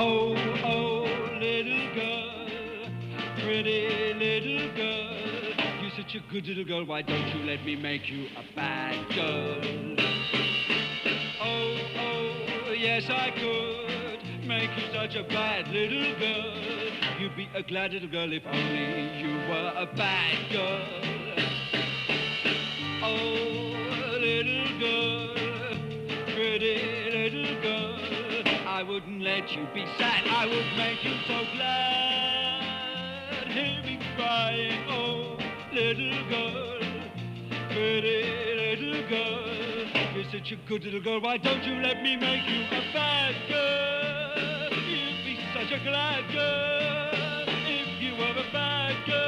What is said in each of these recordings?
Oh, oh, little girl, pretty little girl, you're such a good little girl, why don't you let me make you a bad girl? Oh, oh, yes I could make you such a bad little girl. You'd be a glad little girl if only you were a bad girl. Oh, little girl, pretty little girl, I wouldn't let you be sad, I would make you so glad. Hear me crying, oh, little girl, pretty little girl, you're such a good little girl, why don't you let me make you a bad girl? You'd be such a glad girl if you were a bad girl.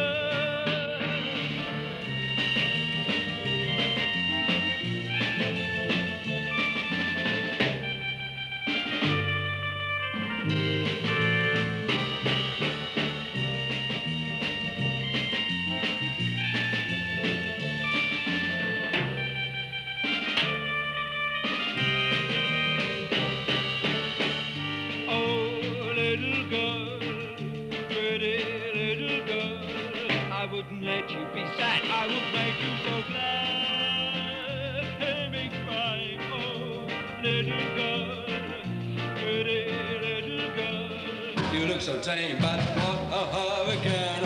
I wouldn't let you be sad, I would make you so glad. Hear me crying, oh, little girl, pretty little girl. You look so tame, but again.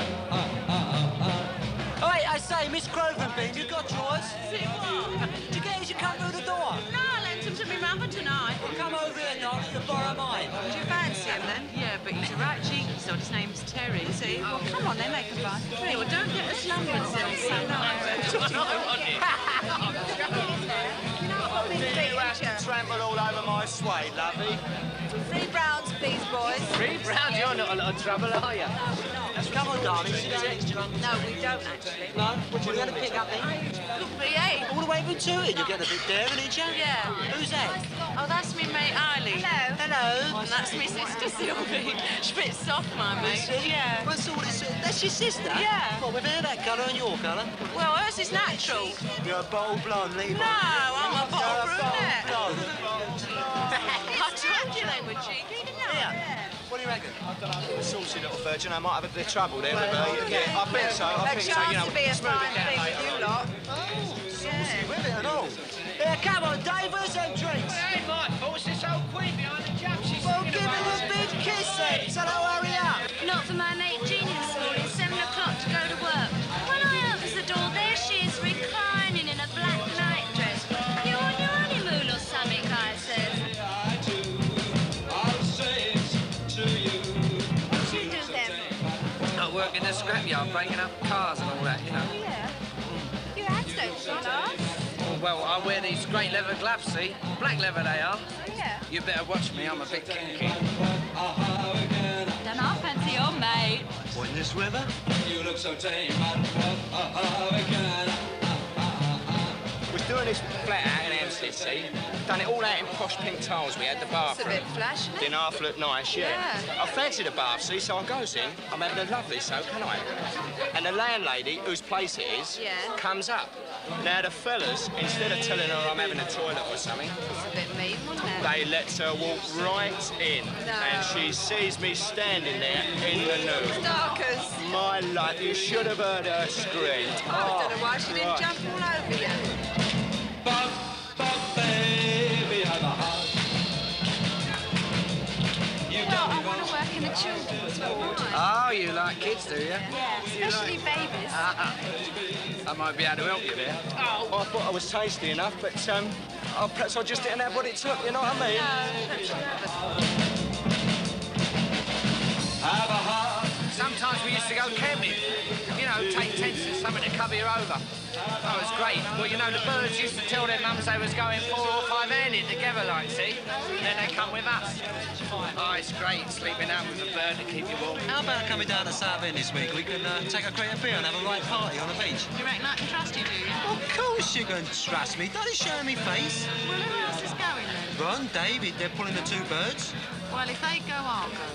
Oh, wait, I say, Miss Grovenbeam, you got yours? See what? Did you get it as you come through the door? No, I lent him to me mother tonight. Well, come over here, darling, to borrow mine. Do you fancy him then? Yeah, but he's a right cheeky sort. His name's Terry. See? Well, come on then, make a fuss. Hey, well, don't get us lumbered, silly son. You have to trample all over my suede, lovey. 3 browns, please, boys. 3 browns? You're not a lot of trouble, are you? Come on, darling, see this extra? No, we don't, actually. No? What you going to pick up then? Look, V8. All the way from Tooting, you're getting a bit daring, ain't you? Yeah. Who's that? Oh, that's me mate, Eileen. Hello. Hello. And that's me sister, Sylvie. She's a bit soft, my mate. Yeah. What's all this? That's your sister? Yeah. What, with hair that colour and your colour? Well, hers is natural. You're a bold blonde, Levi. No, I'm a bottle brunette. Blonde. I told you they were cheeky, didn't I? Yeah. What do you reckon? I don't know. A saucy little virgin. I might have a bit of trouble there with her. Yeah, I bet so. I think so. You know, to be a smooth fine it down, thing mate. with you lot. Saucy with it and all. Yeah, come on, Dave. Where's them drinks? Well, it ain't my fault. It's this old queen behind the jump. She's Well, singing give him about a big kiss then. Tell her hurry up. Not for my mate Jean this morning, 7 o'clock to go to work. When I opens the door, there she is reclining in a black nightdress. You on your honeymoon or something, I says. I'll say it to you. What you do then? I work in the scrapyard, breaking up cars and all that, you know. Yeah. Your hands don't shut off. Well, I wear these great leather gloves, see? Black leather they are. Oh, yeah. You better watch me, I'm a bit kinky. Don't I fancy your mate? What, in this weather? You look so tame, again. We're doing this flat out in Hampstead, see? Done it all out in posh pink tiles. We had the It's a bathroom. bit flash, isn't it? Didn't half look nice, yeah. I fancy the bath, see, so I goes in. I'm having a lovely so, can I? And the landlady, whose place it is, Yeah. comes up. Now, the fellas, instead of telling her I'm having a toilet or something, It's a bit mean, wasn't it? they lets her walk right in. No. And she sees me standing there in the nude. Starkers. My life, you should have heard her scream. I don't know why she didn't Christ. jump all over you. Bum, bum, baby, have a heart. You Well, got I me want to wrong. work in a children's ward. Oh, you like kids, do you? Yeah, especially babies. I might be able to help you there. Oh, I thought I was tasty enough, but perhaps I just didn't have what it took, you know what I mean? Have a heart. Sometimes we used to go camping. You know, take tents and something to cover you over. Oh, it was great. Well, you know, the birds used to tell their mums they was going 4 or 5 handed together, like, see? Then they come with us. Oh, it's great sleeping out with a bird to keep you warm. How about coming down to Southend this week? We can take a crate of beer and have a right party on the beach. You reckon I can trust you, do you? Of course you can trust me. Don't it show me face? Well, who else is going then? Ron, David, they're pulling the 2 birds. Well, if they go, I'll go.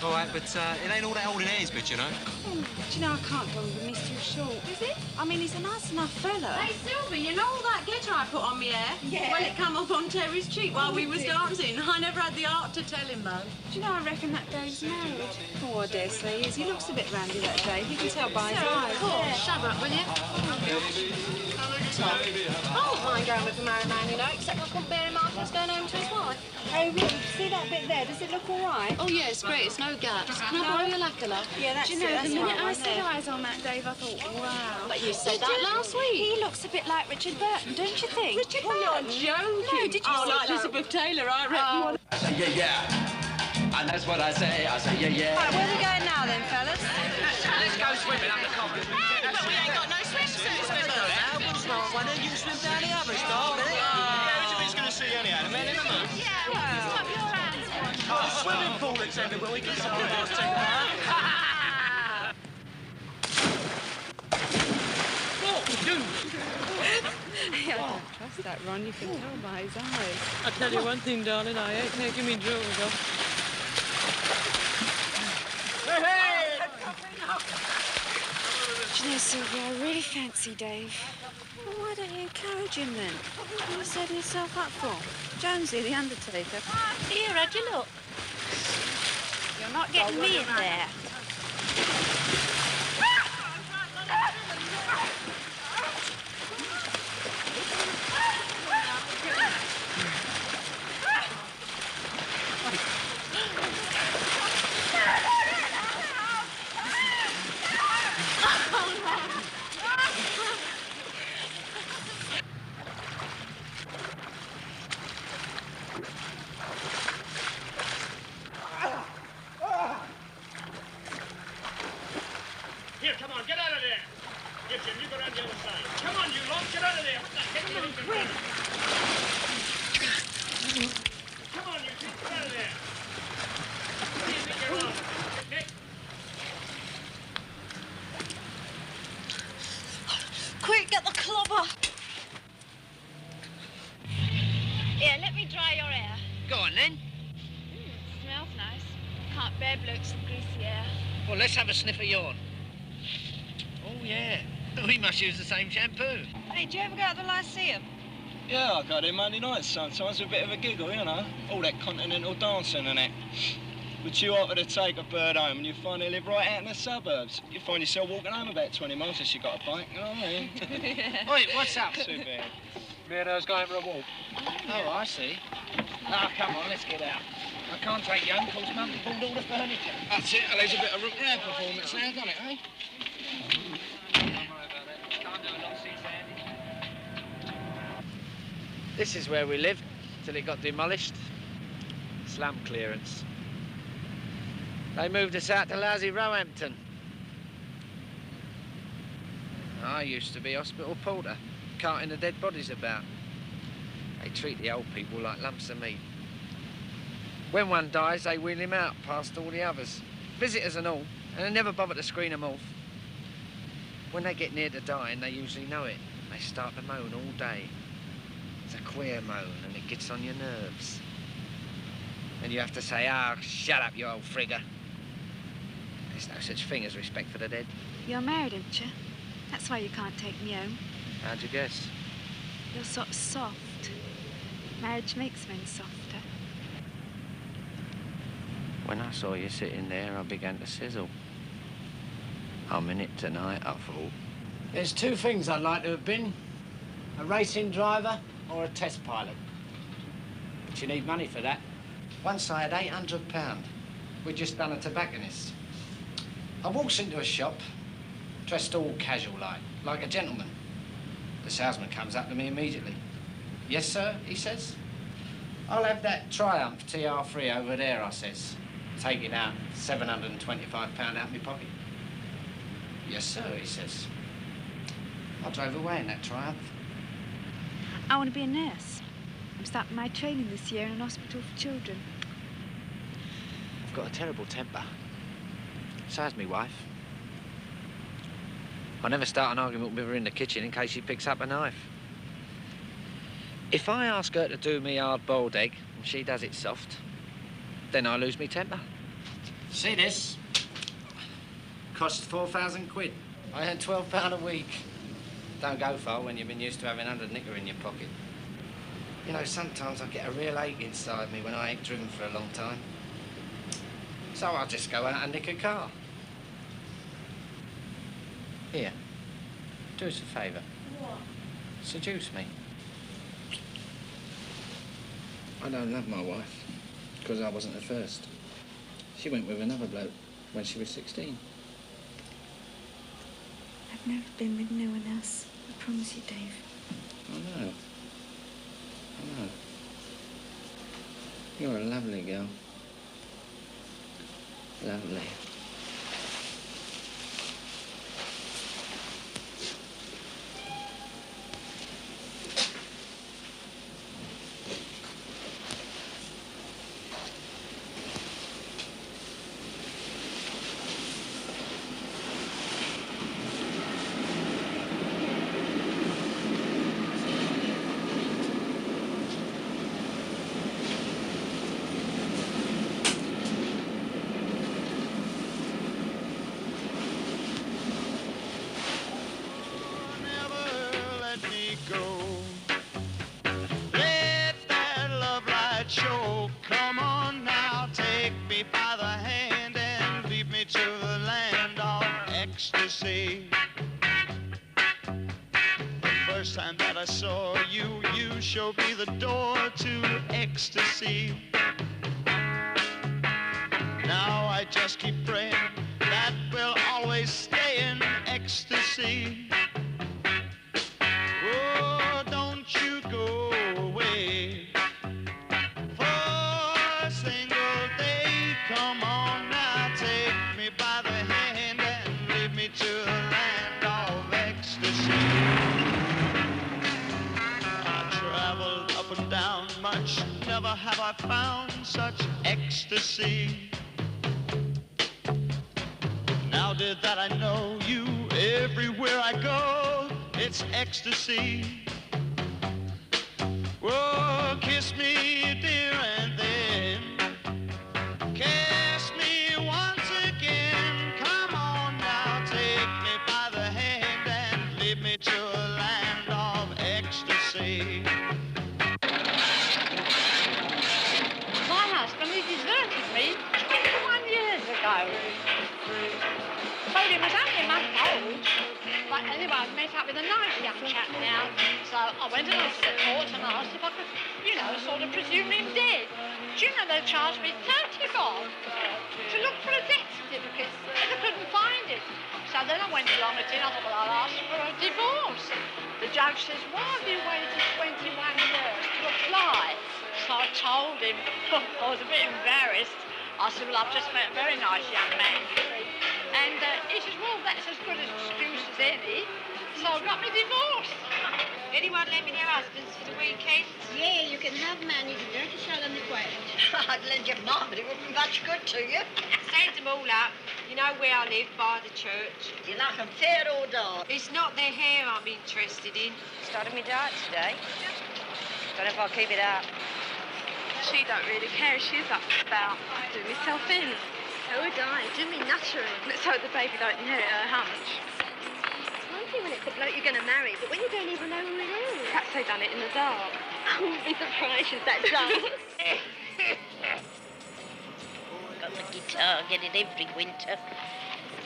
All right, but it ain't all that old in Ainsbridge, you know. Do you know, I can't go with Mr. Short. Is it? I mean, he's a nice enough my fella. Hey, Sylvie, you know all that glitter I put on my hair? Yeah. Well, it come off on Terry's cheek while we was dancing. I never had the heart to tell him, though. Do you know, I reckon that Dave's married. Oh, I dare say he is. He looks a bit randy, that Dave. You can tell by his eyes. Yeah. Shut up, will you? I wouldn't mind going with a married man, you know, except I couldn't bear him after he's going home to his wife. Oh, really? See that bit there? Does it look all right? Oh, yeah, it's great. It's no gaps. Can I borrow your lacquer, love? Yeah, that's Do you know, it. the minute I set eyes on that Dave, I thought, wow. But you said that last week. He looks a bit like Richard Burton, don't you think? Richard Burton? You're joking. No, did you see like that? Elizabeth Taylor, I reckon. I say yeah, yeah. And that's what I say yeah, yeah. Right, where are we going now then, fellas? Let's go swimming up the common. But we ain't got no swimsuits with us. Why don't you swim down the other stall, innit? Yeah, who's going to see you anyhow? The man in the moon? Yeah, well, stop your hands. Oh, a swimming pool that's everywhere. We can stop the bus take that. I don't trust that, Ron. You can tell by his eyes. I'll tell you one thing, darling. I ain't taking me drawers off. Do you know, Sylvia, I really fancy Dave. Well, why don't you encourage him then? What are you setting yourself up for? Jonesy, the undertaker. Here, how'd you look? You're not getting me in there. Here, come on, get out of there. Here, Jim, you go around the other side. Come on, you lot, get out of there. What the heck are you doing? Come on, you two, get out of there. What do you think you're on? Okay? Quick, get the clobber. Here, let me dry your hair. Go on, then. Smells nice. Can't bear blokes with greasy hair. Well, let's have a sniff of yourn. Oh, yeah. We must use the same shampoo. Hey, do you ever go to the Lyceum? Yeah, I go there Monday nights sometimes with a bit of a giggle, you know. All that continental dancing and that. But you offer to take a bird home and you find they live right out in the suburbs. You find yourself walking home about 20 miles if you got a bike, you know what I mean? Wait, what's up? Too bad. Me and I was going for a walk. Oh, I see. Now, come on, let's get out. I can't take you home because Mum pulled all the furniture. That's it, there's a bit of rook there performance now, doesn't it, eh? This is where we lived till it got demolished. Slum clearance. They moved us out to lousy Roehampton. I used to be hospital porter, carting the dead bodies about. They treat the old people like lumps of meat. When one dies, they wheel him out past all the others, visitors and all, and they never bother to screen them off. When they get near to dying, they usually know it. They start to moan all day. It's a queer moan, and it gets on your nerves. And you have to say, "Ah, shut up, you old frigger." There's no such thing as respect for the dead. You're married, aren't you? That's why you can't take me home. How'd you guess? You're sort of soft. Marriage makes men softer. When I saw you sitting there, I began to sizzle. I'm in it tonight, I thought. There's two things I'd like to have been. A racing driver or a test pilot. But you need money for that. Once I had £800. We'd just done a tobacconist. I walks into a shop, dressed all casual like a gentleman. The salesman comes up to me immediately. "Yes, sir," he says. "I'll have that Triumph TR3 over there," I says, taking out £725 out of my pocket. "Yes, sir," he says. I drove away in that Triumph. I want to be a nurse. I'm starting my training this year in an hospital for children. I've got a terrible temper. So has me wife. I never start an argument with her in the kitchen in case she picks up a knife. If I ask her to do me hard-boiled egg and she does it soft, then I lose me temper. See this? Cost £4,000. I earn £12 a week. Don't go far when you've been used to having 100 knicker in your pocket. You know, sometimes I get a real ache inside me when I ain't driven for a long time. So I'll just go out and nick a car. Here, do us a favour. What? Seduce me. I don't love my wife, because I wasn't the first. She went with another bloke when she was 16. I've never been with no one else. I promise you, Dave. I know. I know. You're a lovely girl. Lovely. Time that I saw you, you showed me the door to ecstasy. Now I just keep praying that we'll always stay in ecstasy. Oh, don't you go away for a single day. Come on now, take me by the hand and lead me to the land of ecstasy. Up and down much, never have I found such ecstasy. Now did that I know you, everywhere I go, it's ecstasy. Oh, kiss me, dear, and then kiss me once again. Come on now, take me by the hand and lead me to a land of ecstasy. Deserted me 21 years ago. Well, he was only a month old, but anyway, I've met up with a nice young chap now, so I went to the court and asked if I could, you know, sort of presume him dead. Do you know they charged me 30 bob to look for a death certificate, and I couldn't find it. So then I went along with it, I thought, well, I'll ask for a divorce. The judge says, why have you waited 21 years to apply? So I told him, I was a bit embarrassed. I said, well, I've just met a very nice young man. And he says, well, that's as good an excuse as any. So I got me divorced. Anyone let me know husbands for the weekend? Yeah, you can have man. You can dirty shell on the quail. I'd lend you mine, but it wouldn't be much good to you. Send them all up. You know where I live, by the church. Do you like them fair or dark? It's not their hair I'm interested in. Started me diet today. Don't know if I'll keep it up. She don't really care. She's up about doing myself in. So would I. Do me natural. Let's hope the baby don't inherit her hunch. It's one thing when it's the bloke you're going to marry, but when you don't even know who it is. Perhaps they done it in the dark. I wouldn't be surprised she's that dumb. Got the guitar, get it every winter.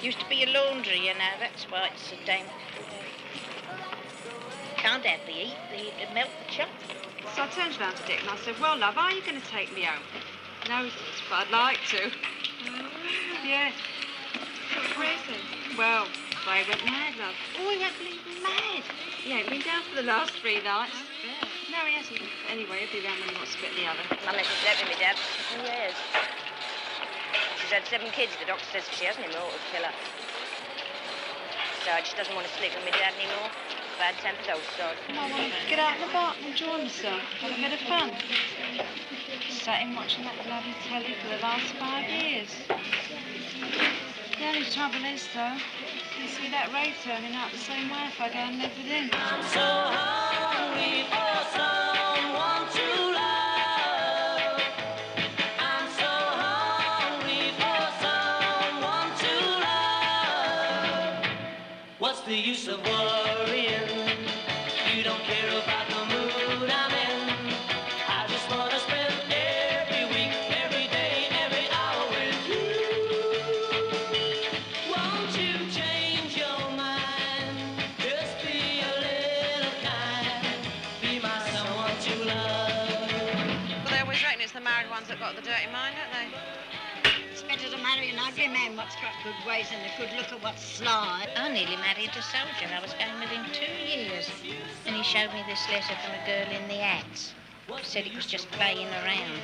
Used to be a laundry, you know, that's why it's so damn. Can't have the heat, it'd melt the chop. So I turned round to Dick and I said, well, love, are you going to take me home? No, he says, but I'd like to. Yes. Where is he? Well, they went mad, love. Oh, he ain't bleeding mad. He ain't been down for the last 3 nights. No, he hasn't. Anyway, he'll be round when he wants to get the other. Mummy just left with me, Dad. Yes. She's had 7 kids. The doctor says she hasn't immortal killer. So she doesn't want to sleep with me dad anymore. Bad tempered old sod. I want to get out and about and enjoy myself. Have a bit of fun. Sat in watching that bloody telly for the last 5 years. The only trouble is, though, you see that Ray turning out the same way if I go and live with him. I'm so hungry for someone to love. I'm so hungry for someone to love. What's the use of worrying? You don't care about the mood I'm in. I just wanna spend every week, every day, every hour with you. Won't you change your mind? Just be a little kind. Be my someone to love. Well, they always reckon it's the married ones that got the dirty mind, don't they? It's better to marry an ugly man what's got good ways than a good looker what's sly. I nearly married a soldier. I was going with him 2 years. And he showed me this letter from a girl in the hats. Said it was just playing around.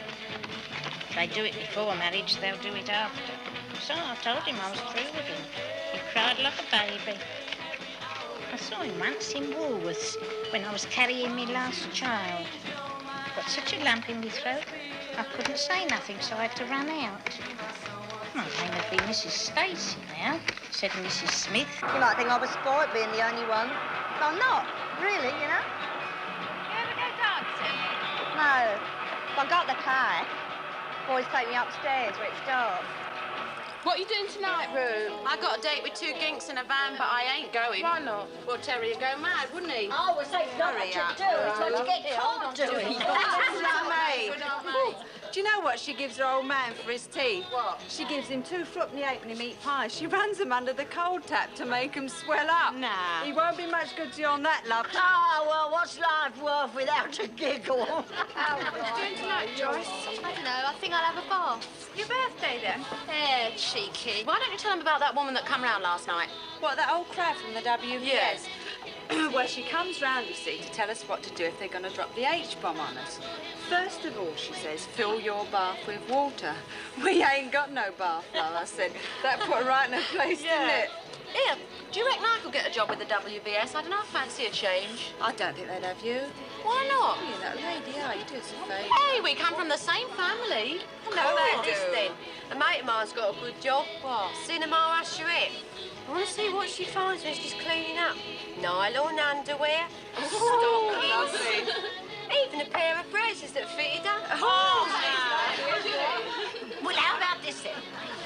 If they do it before marriage, they'll do it after. So I told him I was through with him. He cried like a baby. I saw him once in Woolworths when I was carrying my last child. Got such a lump in my throat, I couldn't say nothing, so I had to run out. My name would be Mrs. Stacey now, said Mrs. Smith. You might think I was spoiled being the only one. But I'm not, really, you know. You ever go dancing? No. If I got the car, boys take me upstairs where it starts. What are you doing tonight, Roo? I got a date with 2 ginks in a van, but I ain't going. Why not? Well, Terry would go mad, wouldn't he? Oh, well, say it's not what you do, it's what you get told to do. Good old mate. Do you know what she gives her old man for his tea? What? She gives him 2 footpenny halfpenny meat pies. She runs them under the cold tap to make them swell up. Nah. He won't be much good to you on that, love. Oh, well, what's life worth without a giggle? What are you doing tonight, Joyce? I don't know, I think I'll have a bath. Your birthday, then? Yeah, cheeky. Why don't you tell them about that woman that come round last night? What, that old crab from the WVS? Yes. Well, she comes round, you see, to tell us what to do if they're going to drop the H-bomb on us. First of all, she says, fill your bath with water. We ain't got no bath, love, I said. That put her right in her place, didn't it? Here, do you reckon I could get a job with the WBS? I don't know, I fancy a change. I don't think they'd have you. Why not? You know, lady, how you do us a favour. Hey, we come from the same family. How about this, then? A mate of mine's got a good job. What? Cinema usherette. I want to see what she finds when she's cleaning up. Nylon underwear, stockings, even a pair of braces that fitted her. Well, how about this then?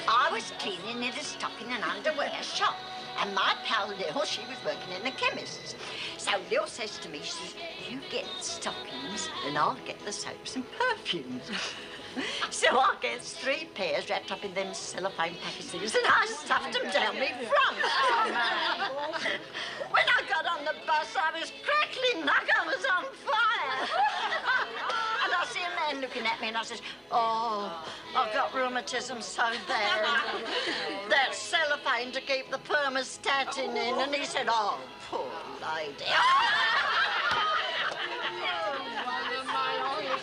I was cleaning in a stocking and underwear shop, and my pal Lil, she was working in the chemist's. So Lil says to me, she says, you get the stockings and I'll get the soaps and perfumes. So I gets 3 pairs wrapped up in them cellophane packages and I stuffed them down me front. Oh, man. When I got on the bus, I was crackling like I was on fire. And I see a man looking at me and I says, oh, I've got rheumatism so bad. That cellophane to keep the thermostat in. And he said, oh, poor lady.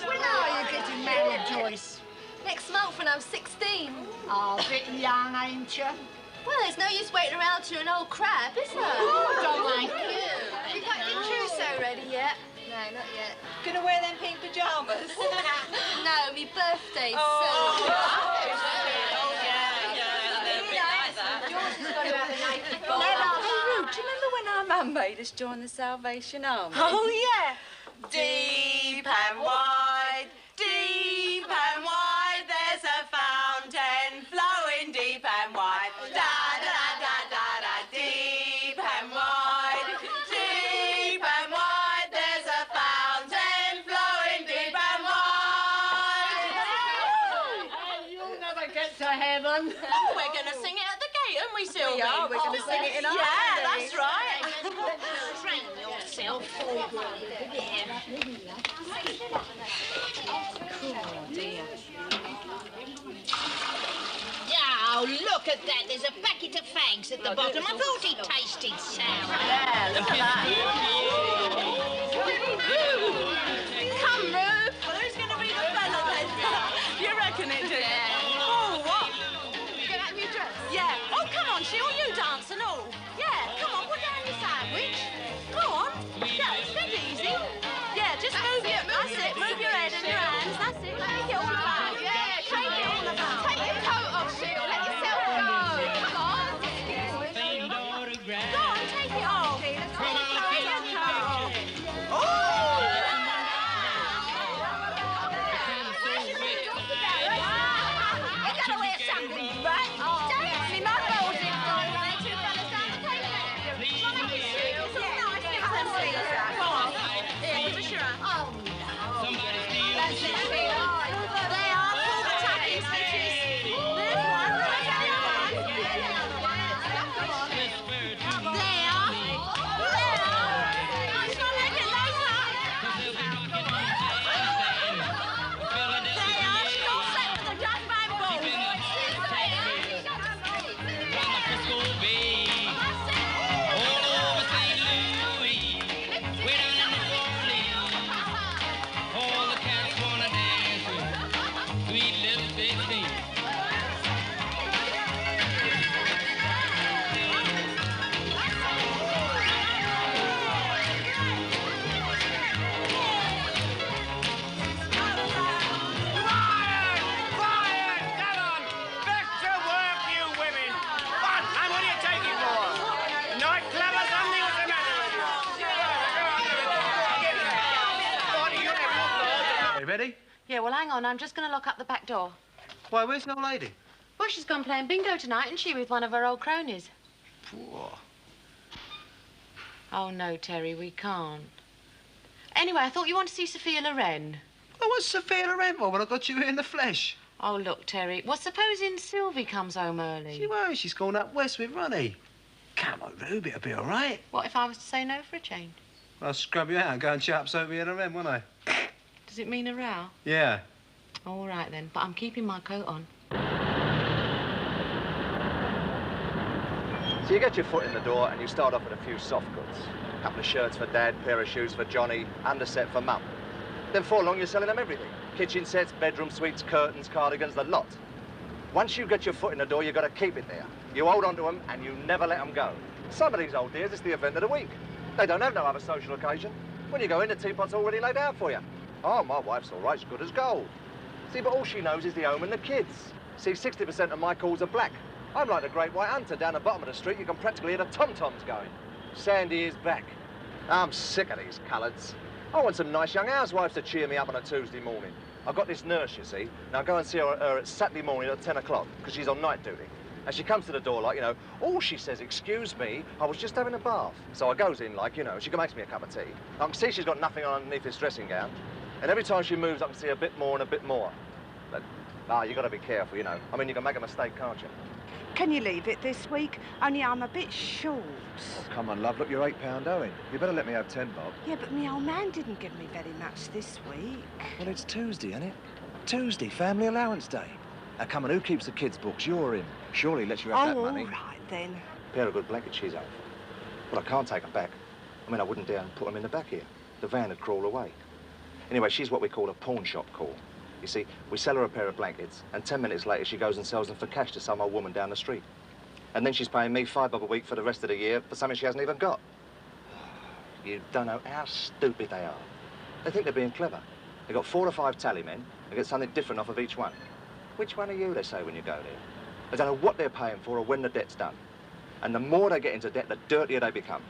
When are you getting married, Joyce? Next month when I'm 16. Oh, a bit young, ain't you? Well, there's no use waiting around to an old crab, is there? Oh, thank you. Have you got your trousseau ready yet? No, not yet. Gonna wear them pink pyjamas? No, my birthday's Hey, Ruth, do you remember when our mum made us join the Salvation Army? Oh, yeah. Deep and wide, there's a fountain flowing deep and wide. Da, da, da, da, da, deep and wide, there's a fountain flowing deep and wide. You'll never get to heaven. Oh, we're going to sing it at the gate, aren't we, Sylvie? We are. We're going to sing it in our Yeah, that's right. Train yourself forward. Oh, dear. Oh, look at that. There's a packet of fags at the bottom. I thought he tasted sour. Yeah, look at that. Come, Rube. Well, who's going to be the fella then? You reckon it, do you? Yeah. Oh, what? Get out of your dress? Yeah. Oh, come on, Sheila, you dance and all. Yeah, come on, put down your sandwich. Go on. Yeah, it's dead easy. Yeah, just move your... That's it. Move your head and your hands. That's it. Take it all about. Yeah, take it all about. Take your coat off, Sheila. Let yourself go. Come on. Go on, take it off. Take your coat off. Oh! You gotta wear something, right? Me mother always did it. Two fellas down the table. Come on, you see. It's all nice. Give us them sleeves. Come on. Here, give us your hand. Oh, no. Somebody steal That's it. They are full of tapping stitches. There's one. Ready? Yeah, well, hang on. I'm just going to lock up the back door. Why, where's the old lady? Well, she's gone playing bingo tonight, isn't she, with one of her old cronies? Poor. Oh, no, Terry, we can't. Anyway, I thought you wanted to see Sophia Loren. Oh, what's Sophia Loren for when I got you here in the flesh? Oh, look, Terry. Well, supposing Sylvie comes home early. She won't. She's gone up west with Ronnie. Come on, Ruby, it'll be all right. What if I was to say no for a change? I'll scrub you out and go and chat up Sophia Loren, won't I? Does it mean a row? Yeah. All right, then. But I'm keeping my coat on. So you get your foot in the door and you start off with a few soft goods. A couple of shirts for Dad, pair of shoes for Johnny, underset for Mum. Then before long, you're selling them everything. Kitchen sets, bedroom suites, curtains, cardigans, the lot. Once you get your foot in the door, you've got to keep it there. You hold on to them and you never let them go. Some of these old dears, it's the event of the week. They don't have no other social occasion. When you go in, the teapot's already laid out for you. Oh, my wife's all right, as good as gold. See, but all she knows is the home and the kids. See, 60% of my calls are black. I'm like the Great White Hunter down the bottom of the street. You can practically hear the tom-toms going. Sandy is back. I'm sick of these coloureds. I want some nice young housewives to cheer me up on a Tuesday morning. I've got this nurse, you see. Now, go and see her at Saturday morning at 10 o'clock, because she's on night duty. And she comes to the door like, you know, all she says, excuse me, I was just having a bath. So I goes in like, you know, she makes me a cup of tea. I can see she's got nothing on underneath this dressing gown. And every time she moves, I can see a bit more and a bit more. But, you got to be careful, you know. I mean, you can make a mistake, can't you? Can you leave it this week? Only I'm a bit short. Oh, come on, love. Look, you're £8 owing. You better let me have 10 bob. Yeah, but my old man didn't give me very much this week. Well, it's Tuesday, isn't it? Tuesday, family allowance day. Now, come on, who keeps the kids' books? You're him. Surely lets you have that money. All right, then. Pair of good blankets she's out for. But I can't take them back. I mean, I wouldn't dare put them in the back here. The van would crawl away. Anyway, she's what we call a pawn shop call. You see, we sell her a pair of blankets, and 10 minutes later, she goes and sells them for cash to some old woman down the street. And then she's paying me £5 a week for the rest of the year for something she hasn't even got. You don't know how stupid they are. They think they're being clever. They've got 4 or 5 tally men. They get something different off of each one. Which one are you, they say when you go there. They don't know what they're paying for or when the debt's done. And the more they get into debt, the dirtier they become.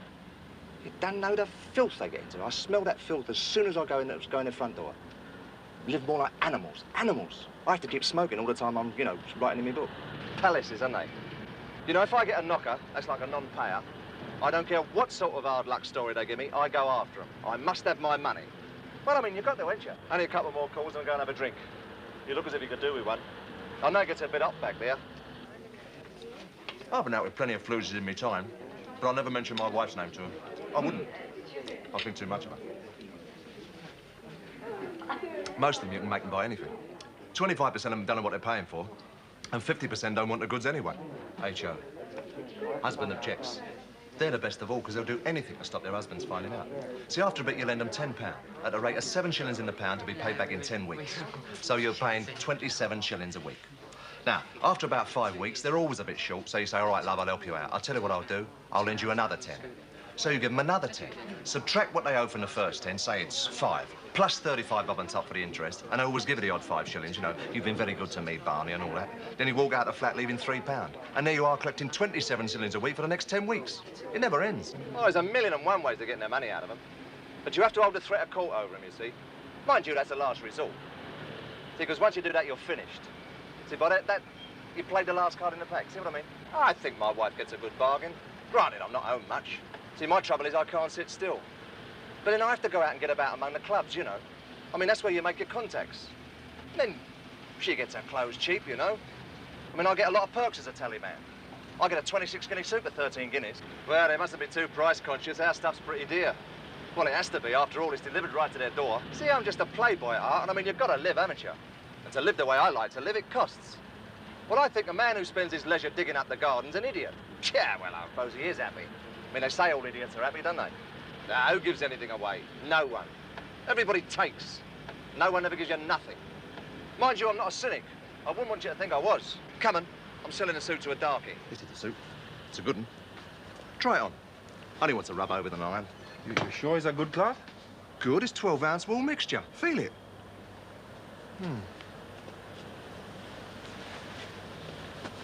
You don't know the filth they get into. I smell that filth as soon as I go in the front door. Live more like animals. Animals. I have to keep smoking all the time I'm, you know, writing in my book. Palaces, aren't they? You know, if I get a knocker, that's like a non-payer, I don't care what sort of hard luck story they give me, I go after them. I must have my money. Well, I mean, you've got to, ain't you? Only a couple more calls and go and have a drink. You look as if you could do with one. I know it gets a bit hot back there. I've been out with plenty of floozies in my time, but I'll never mention my wife's name to them. I wouldn't. I think too much of her. Most of them you can make them buy anything. 25% of them don't know what they're paying for, and 50% don't want the goods anyway. H.O. Husband objects. They're the best of all because they'll do anything to stop their husbands finding out. See, after a bit, you lend them £10 at a rate of 7 shillings in the pound to be paid back in 10 weeks. So you're paying 27 shillings a week. Now, after about 5 weeks, they're always a bit short, so you say, all right, love, I'll help you out. I'll tell you what I'll do. I'll lend you another 10. So you give them another 10. Subtract what they owe from the first 10, say it's 5, plus 35 bob on top for the interest, and I always give her the odd 5 shillings, you know, you've been very good to me, Barney, and all that. Then you walk out the flat leaving £3. And there you are collecting 27 shillings a week for the next 10 weeks. It never ends. Oh, there's 1,000,001 ways of getting their money out of them. But you have to hold the threat of court over them, you see. Mind you, that's a last resort. See, because once you do that, you're finished. See, by that, you played the last card in the pack, see what I mean? I think my wife gets a good bargain. Granted, I'm not home much. See, my trouble is I can't sit still. But then I have to go out and get about among the clubs, you know. I mean, that's where you make your contacts. Then she gets her clothes cheap, you know. I mean, I get a lot of perks as a telly man. I get a 26-guinea suit for 13 guineas. Well, they mustn't be too price conscious. Our stuff's pretty dear. Well, it has to be. After all, it's delivered right to their door. See, I'm just a playboy at heart, and I mean, you've got to live, haven't you? And to live the way I like to live, it costs. Well, I think a man who spends his leisure digging up the garden's an idiot. Yeah, well, I suppose he is happy. I mean, they say all idiots are happy, don't they? Now, who gives anything away? No one. Everybody takes. No one ever gives you nothing. Mind you, I'm not a cynic. I wouldn't want you to think I was. Come on, I'm selling a suit to a darkie. This is the suit. It's a good one. Try it on. Only wants to rub over than I am. You sure it's a good cloth? Good. It's 12-ounce wool mixture. Feel it.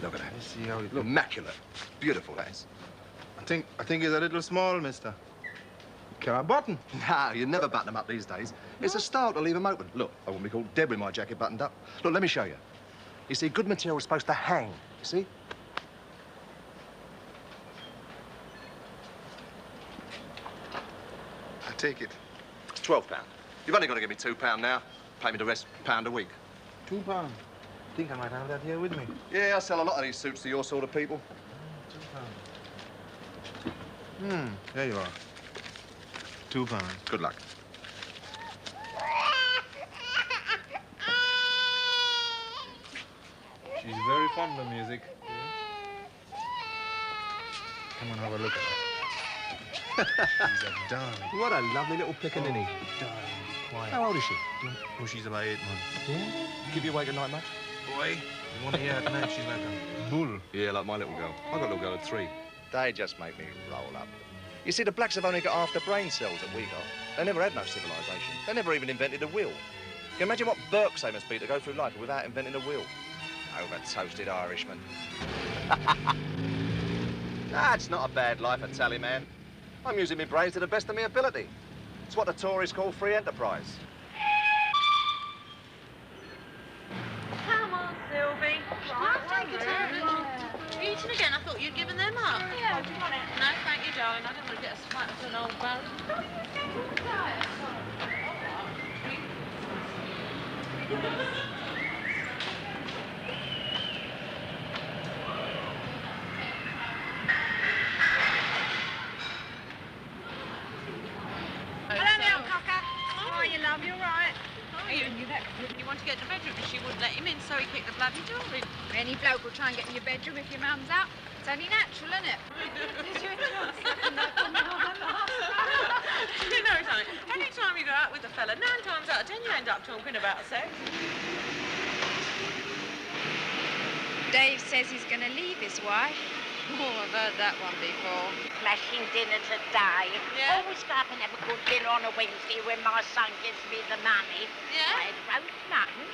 Look at that. Let's see how it Look, immaculate. Beautiful, that is. I think it's a little small, mister. Can I button? No, you never button them up these days. It's a style to leave them open. Look, I wouldn't be called dead with my jacket buttoned up. Look, let me show you. You see, good material is supposed to hang, you see? I take it. It's £12. You've only got to give me £2 now. Pay me the rest, £1 a week. £2? I think I might have that here with me. Yeah, I sell a lot of these suits to your sort of people. £2. There you are. £2. Good luck. She's very fond of music. Come on, have a look at her. She's a darling. What a lovely little pickaninny. Darling, quiet. How old is she? Oh, she's about 8 months. Yeah? Keep you awake at night much? Boy, you want to hear at night, she's like a bull. Yeah, like my little girl. I got a little girl at 3. They just make me roll up. You see, the blacks have only got half the brain cells that we got. They never had no civilization. They never even invented a wheel. Can you imagine what Burks they must be to go through life without inventing a wheel? Over-toasted Irishman. That's not a bad life, a tally man. I'm using my brains to the best of my ability. It's what the Tories call free enterprise. Come on, Sylvie. Right, take a turn. Eating again? I thought you'd given them up. Yeah, do you want it? No, thank you, darling. I don't want to get a smack to an old bone. Hello now, Cocker. Oh, you love, you're right. You want to get to the bedroom, but she wouldn't let him in, so he kicked the bloody door in. Any bloke will try and get in your bedroom if your mum's out. It's only natural, isn't it? You know something? Any time you go out with a fella, 9 times out of 10 you end up talking about sex. Dave says he's going to leave his wife. Oh, I've heard that one before. Smashing dinner today. Yeah? Always go up and have a good dinner on a Wednesday when my son gives me the money. Yeah? I had roast mutton,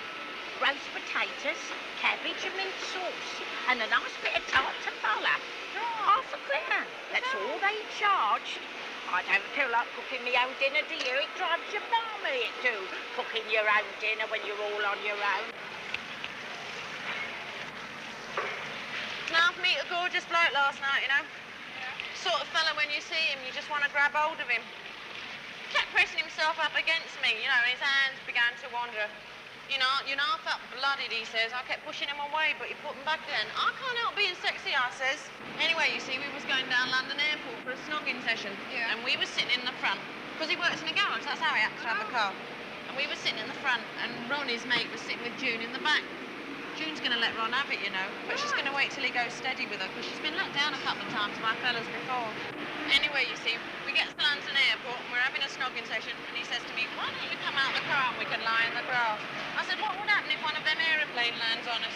roast potatoes, cabbage and mint sauce, and a nice bit of tart to follow. £half a crown. That's all they charged. I don't feel like cooking my own dinner, do you? It drives you balmy, it do. Cooking your own dinner when you're all on your own. Now, meet a gorgeous bloke last night, you know. Sort of fella, when you see him, you just want to grab hold of him. Kept pressing himself up against me, you know, and his hands began to wander. You know, I felt blooded, he says. I kept pushing him away, but he put them back then. I can't help being sexy, I says. Anyway, you see, we was going down London Airport for a snogging session. Yeah. And we was sitting in the front, because he works in a garage, that's how he had to have the car. And we were sitting in the front, and Ron, his mate, was sitting with June in the back. June's going to let Ron have it, you know, but she's going to wait till he goes steady with her, because she's been let down a couple of times by fellas before. Anyway, you see, we get to London Airport, and we're having a snogging session, and he says to me, why don't you come out the car and we can lie in the grass? I said, what would happen if one of them aeroplanes lands on us?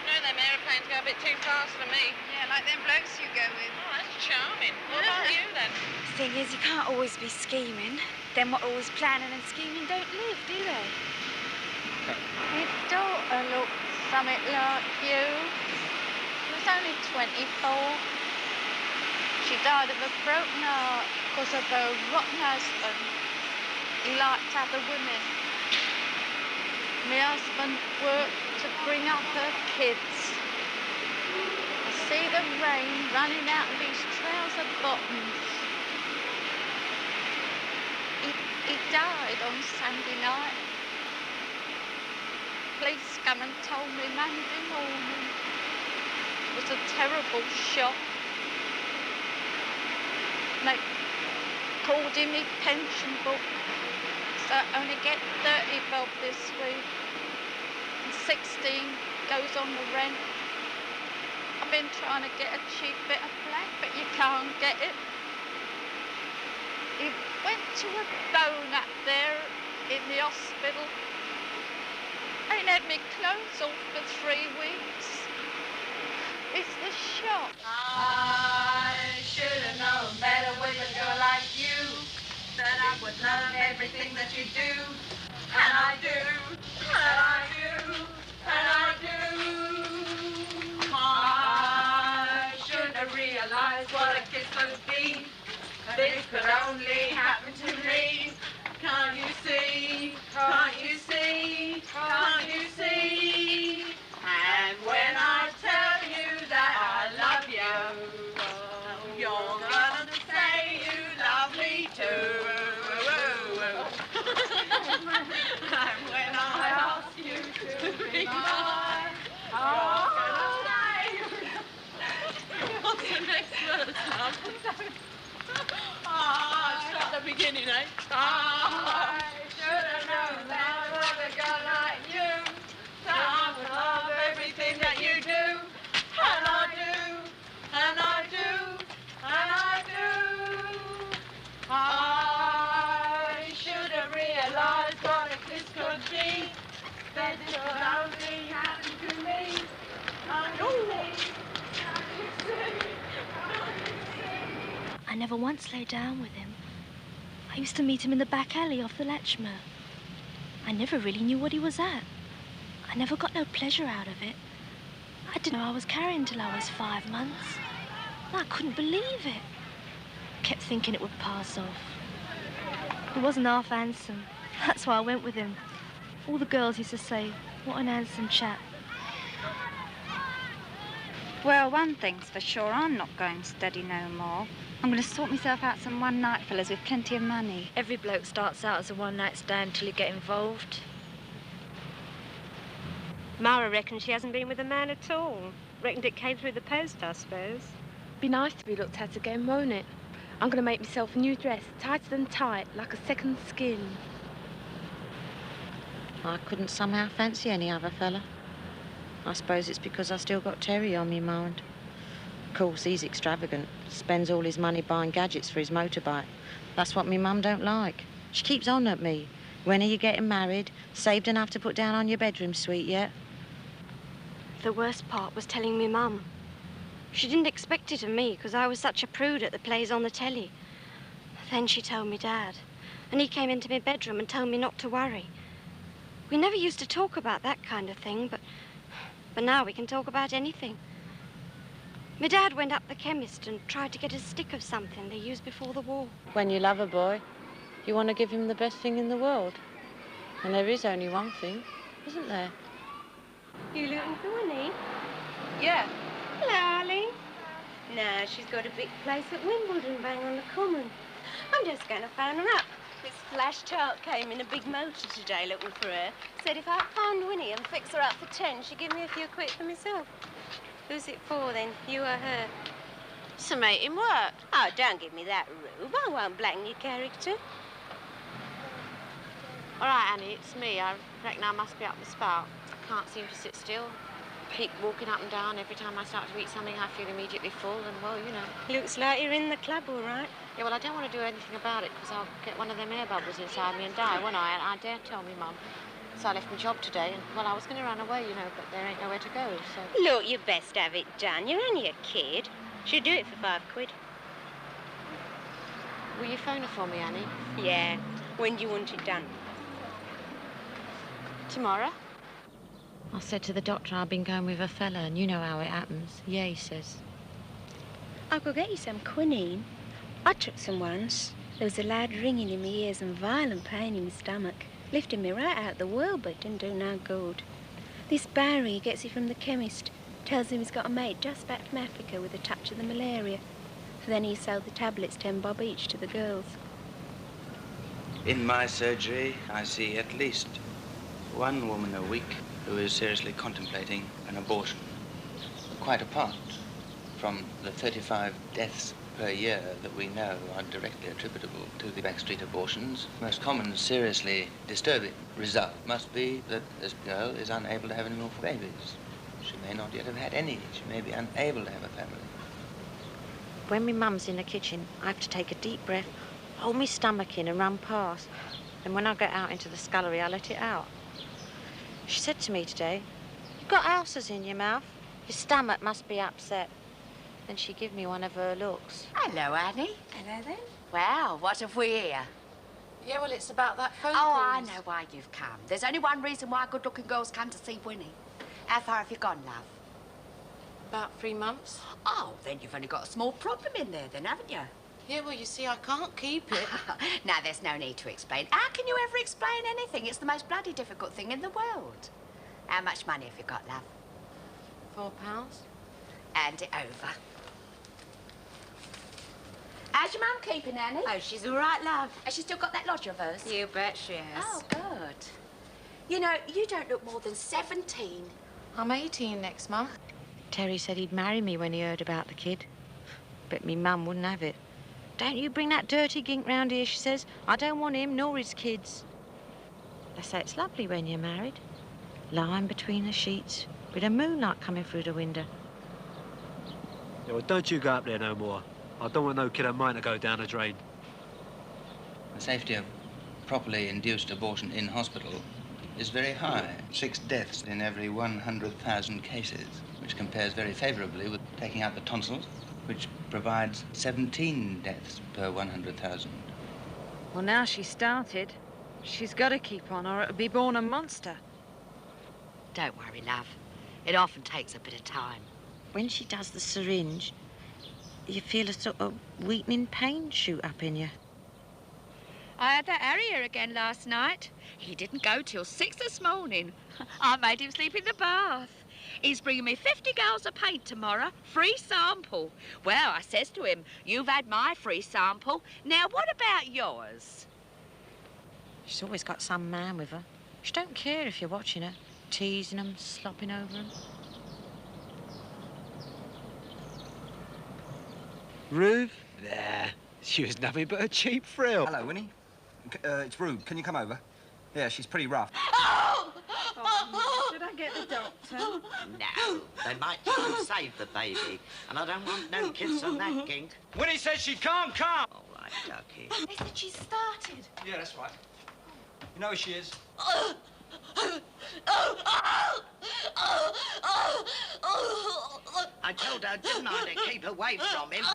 You know, them aeroplanes go a bit too fast for me. Yeah, like them blokes you go with. Oh, that's charming. What about you, then? Thing is, you can't always be scheming. Them what always planning and scheming don't live, do they? His daughter looked something like you. She was only 24. She died of a broken heart because of her rotten husband. He liked other women. My husband worked to bring up her kids. I see the rain running out of his trouser bottoms. He He died on Sunday night. Police come and told me Monday morning. It was a terrible shock. They called in my pension book, so I only get 30 bob this week, and 16 goes on the rent. I've been trying to get a cheap bit of black, but you can't get it. He went to a bone up there in the hospital. Ain't had me clothes off for 3 weeks. It's the shock. I should have known better with a girl like you, that I would love everything that you do. And I do, and I do, and I do. I should have realized what a kiss could be. This could only happen to me. Can't you see? Can't you see? Can't you see? And when I tell you that I love you, you're gonna say you love me too. And when I ask you to be mine, you're gonna say. What's the next verse, Mum? Start the beginning, eh? I should have known that I love a girl like you, that I would love everything that you do. And I do, and I do, and I do. I should have realized what a kiss could be, that it could only happen to me. I never once lay down with him. I used to meet him in the back alley off the Latchmer. I never really knew what he was at. I never got no pleasure out of it. I didn't know I was carrying till I was 5 months. I couldn't believe it. Kept thinking it would pass off. He wasn't half handsome. That's why I went with him. All the girls used to say, what an handsome chap. Well, one thing's for sure, I'm not going steady no more. I'm going to sort myself out some one-night fellas with plenty of money. Every bloke starts out as a one-night stand till you get involved. Mara reckons she hasn't been with a man at all. Reckoned it came through the post, I suppose. Be nice to be looked at again, won't it? I'm going to make myself a new dress, tighter than tight, like a second skin. I couldn't somehow fancy any other fella. I suppose it's because I still got Terry on me mind. Of course, he's extravagant. Spends all his money buying gadgets for his motorbike. That's what me mum don't like. She keeps on at me. When are you getting married? Saved enough to put down on your bedroom suite yet? The worst part was telling me mum. She didn't expect it of me because I was such a prude at the plays on the telly. Then she told me Dad, and he came into my bedroom and told me not to worry. We never used to talk about that kind of thing, but now we can talk about anything. My dad went up the chemist and tried to get a stick of something they used before the war. When you love a boy, you want to give him the best thing in the world. And there is only one thing, isn't there? You looking for Winnie? Yeah. Hello, Arlene. No, she's got a big place at Wimbledon, bang on the common. I'm just going to phone her up. This flash chart came in a big motor today looking for her. Said if I found Winnie and fix her up for 10, she'd give me a few quid for myself. Who's it for, then? You or her? Some mate in work. Oh, don't give me that rube. I won't blacken your character. All right, Annie, it's me. I reckon I must be up the spout. Can't seem to sit still. Keep walking up and down. Every time I start to eat something, I feel immediately full, and, well, you know. Looks like you're in the club, all right. Yeah, well, I don't want to do anything about it, because I'll get one of them air bubbles inside me and die, won't I? And I daren't tell me Mum. So I left my job today, and, well, I was going to run away, you know, but there ain't nowhere to go, so... Look, you best have it done. You're only a kid. She'd do it for 5 quid. Will you phone her for me, Annie? Yeah. When do you want it done? Tomorrow. I said to the doctor I've been going with a fella, and you know how it happens. Yeah, he says. I could get you some quinine. I took some once. There was a loud ringing in my ears and violent pain in my stomach. Lifted me right out of the world, but it didn't do no good. This Barry gets it from the chemist. Tells him he's got a mate just back from Africa with a touch of the malaria. So then he sold the tablets 10 bob each to the girls. In my surgery, I see at least one woman a week who is seriously contemplating an abortion. Quite apart from the 35 deaths per year that we know are directly attributable to the backstreet abortions, the most common, seriously disturbing result must be that this girl is unable to have any more babies. She may not yet have had any. She may be unable to have a family. When my mum's in the kitchen, I have to take a deep breath, hold my stomach in and run past. And when I get out into the scullery, I let it out. She said to me today, "You've got ulcers in your mouth. Your stomach must be upset." Then she gave me one of her looks. Hello, Annie. Hello then. Well, what have we here? Yeah, well, it's about that phone Oh, call. I know why you've come. There's only one reason why good-looking girls come to see Winnie. How far have you gone, love? About 3 months. Oh, then you've only got a small problem in there then, haven't you? Yeah, well, you see, I can't keep it. Now, there's no need to explain. How can you ever explain anything? It's the most bloody difficult thing in the world. How much money have you got, love? £4. Hand it over. How's your mum keeping, Annie? Oh, she's all right, love. Has she still got that lodger of hers? You bet she has. Oh, good. You know, you don't look more than 17. I'm 18 next month. Terry said he'd marry me when he heard about the kid. But me mum wouldn't have it. "Don't you bring that dirty gink round here," she says. "I don't want him nor his kids." They say it's lovely when you're married. Lying between the sheets with the moonlight coming through the window. Yeah, well, don't you go up there no more. I don't want no kid of mine to go down the drain. The safety of properly induced abortion in hospital is very high. 6 deaths in every 100,000 cases, which compares very favourably with taking out the tonsils, which provides 17 deaths per 100,000. Well, now she's started. She's got to keep on or it'll be born a monster. Don't worry, love. It often takes a bit of time. When she does the syringe, you feel a sort of weakening pain shoot up in you. I had that Harrier again last night. He didn't go till 6 this morning. I made him sleep in the bath. He's bringing me 50 gallons of paint tomorrow, free sample. Well, I says to him, "You've had my free sample. Now, what about yours?" She's always got some man with her. She don't care if you're watching her, teasing them, slopping over them. Ruth? Nah, she was nothing but a cheap frill. Hello, Winnie. It's Ruth. Can you come over? Yeah, she's pretty rough. Should I get the doctor? No, they might try and save the baby, and I don't want no kids on that gink. Winnie says she can't come. All right, Ducky. They said she started. Yeah, that's right. You know who she is? I told her, didn't I, to keep away from him?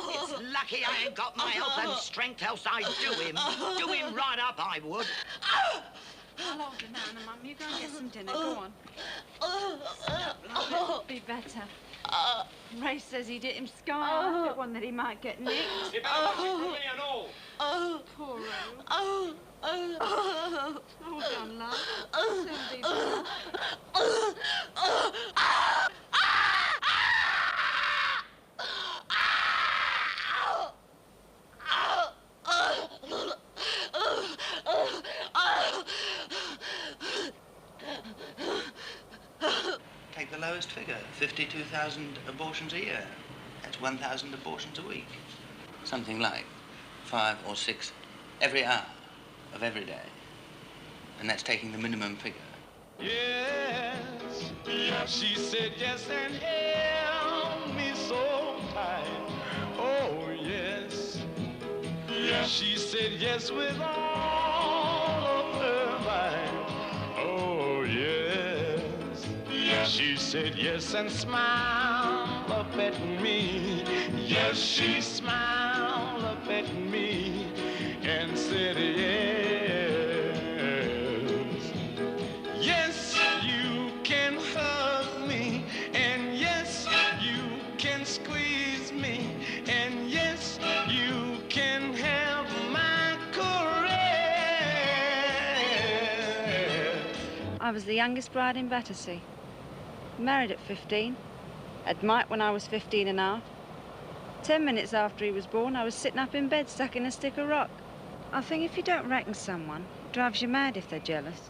It's lucky I ain't got my help and strength, else I'd do him. Do him right up, I would. I'll hold him down, Mum. You go and get some dinner. Go on. Stop, love. It'll be better. Ray says he'd hit him sky. One that he might get nicked. You better watch it from me and all. Poor Ray. Hold on, love. Soon be better. Take the lowest figure, 52,000 abortions a year. That's 1,000 abortions a week. Something like 5 or 6 every hour of every day. And that's taking the minimum figure. Yes, she said yes and held me so tight. Oh, yes. She said yes with all of her might. Oh, yes. She said yes and smiled up at me. Yes, she smiled up at me and said yes. Yes, you can hug me, and yes, you can squeeze me, and yes, you can have my caress. I was the youngest bride in Battersea. Married at 15. Had Mike when I was 15 and a half. 10 minutes after he was born, I was sitting up in bed, stuck in a stick of rock. I think if you don't reckon someone, it drives you mad if they're jealous.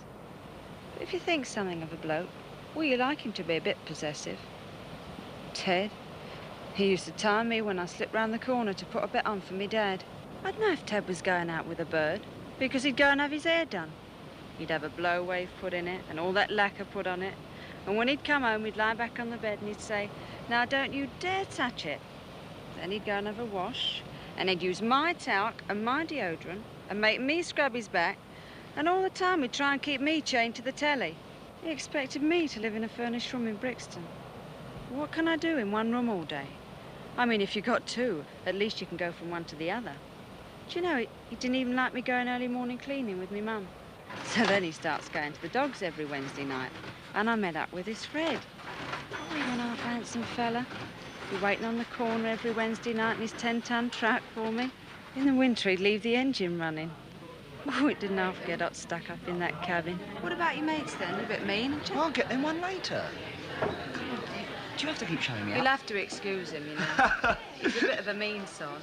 But if you think something of a bloke, well, you like him to be a bit possessive. Ted, he used to time me when I slipped round the corner to put a bet on for me dad. I'd know if Ted was going out with a bird, because he'd go and have his hair done. He'd have a blow wave put in it and all that lacquer put on it. And when he'd come home, he'd lie back on the bed and he'd say, "Now, don't you dare touch it." Then he'd go and have a wash, and he'd use my talc and my deodorant and make me scrub his back, and all the time he'd try and keep me chained to the telly. He expected me to live in a furnished room in Brixton. What can I do in one room all day? I mean, if you got two, at least you can go from one to the other. Do you know, he didn't even like me going early morning cleaning with me mum. So then he starts going to the dogs every Wednesday night, and I met up with his Fred. Oh, he's an half handsome fella. He'd be waiting on the corner every Wednesday night in his 10-ton truck for me. In the winter, he'd leave the engine running. Oh, it didn't half get hot stuck up in that cabin. What about your mates, then? You're a bit mean, aren't you? I'll get them one later. Do you have to keep showing me up? You'll have to excuse him, you know. He's a bit of a mean sod.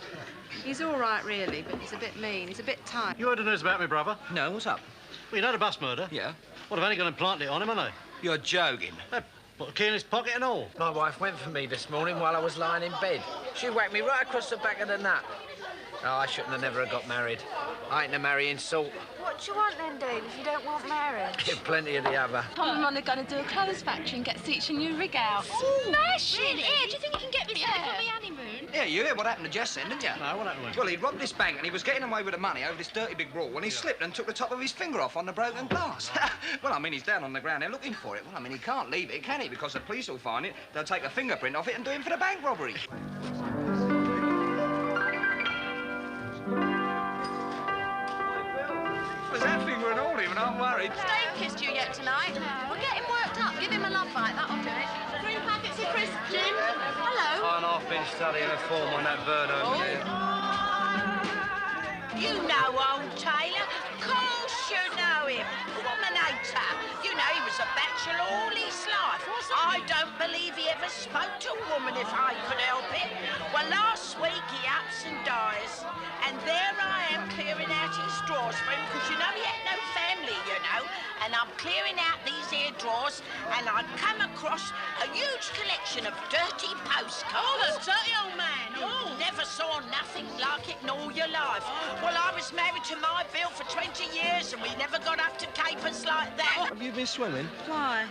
He's all right, really, but he's a bit mean. He's a bit tight. You heard the news about me, brother? No, what's up? Well, you know the bus murder? Yeah. Well, they've only gone and planted it on him, haven't they? You're joking. They put a key in his pocket and all. My wife went for me this morning while I was lying in bed. She whacked me right across the back of the nut. Oh, I shouldn't have never got married. I ain't a marrying sort. What do you want then, Dave, if you don't want marriage? Get plenty of the other. Tom and Ron are going to do a clothes factory and get us each a new rig out. Smashing! Here, do you think you can get me something for my honeymoon? Yeah, you heard what happened to Jess then, didn't you? No, what happened? Well, he'd robbed this bank and he was getting away with the money over this dirty big brawl when he slipped and took the top of his finger off on the broken glass. Well, I mean, he's down on the ground there looking for it. Well, I mean, he can't leave it, can he? Because the police will find it, they'll take a fingerprint off it and do him for the bank robbery. Was that finger and all even? I'm worried. Dave kissed you yet tonight? Well, get him worked up. Give him a love bite. That'll do it. 3 packets of crisps, Jim. Hello. And I've been studying a form on that bird over there. You know old Taylor. Of course you know him. Woman-hater. You know he was a bachelor all his life. I don't believe he ever spoke to a woman if I could help it. Well, last week he ups and dies. And there I am clearing out his drawers for him, because you know he had no family, you know. And I'm clearing out these here drawers, and I'd come across a huge collection of dirty postcards. Oh, the dirty old man. You never saw nothing like it in all your life. Well, I was married to my Bill for 20 years, and we never got up to capers like that. Have you been swimming? Why?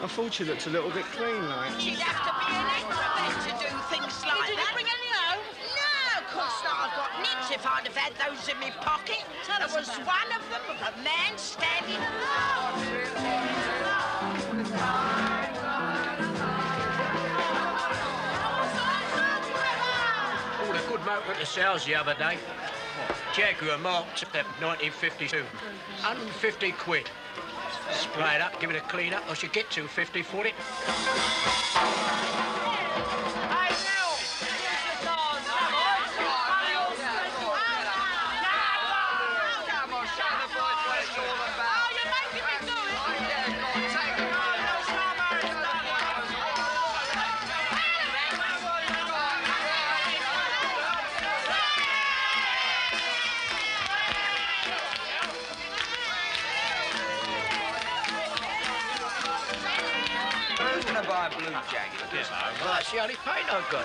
I thought you looked a little bit clean, like. You'd have to be an acrobat to do things like that. Did you bring any home? No, of course not. I've got nits if I'd have had those in my pocket. There was one of them of a man standing. All a good motor at the sales the other day. Jaguar marked at 1952. 150 quid. Spray it up, give it a clean up, I should get 250 for it. Buy a blue jacket. Yeah, well, that's the only paint I've got.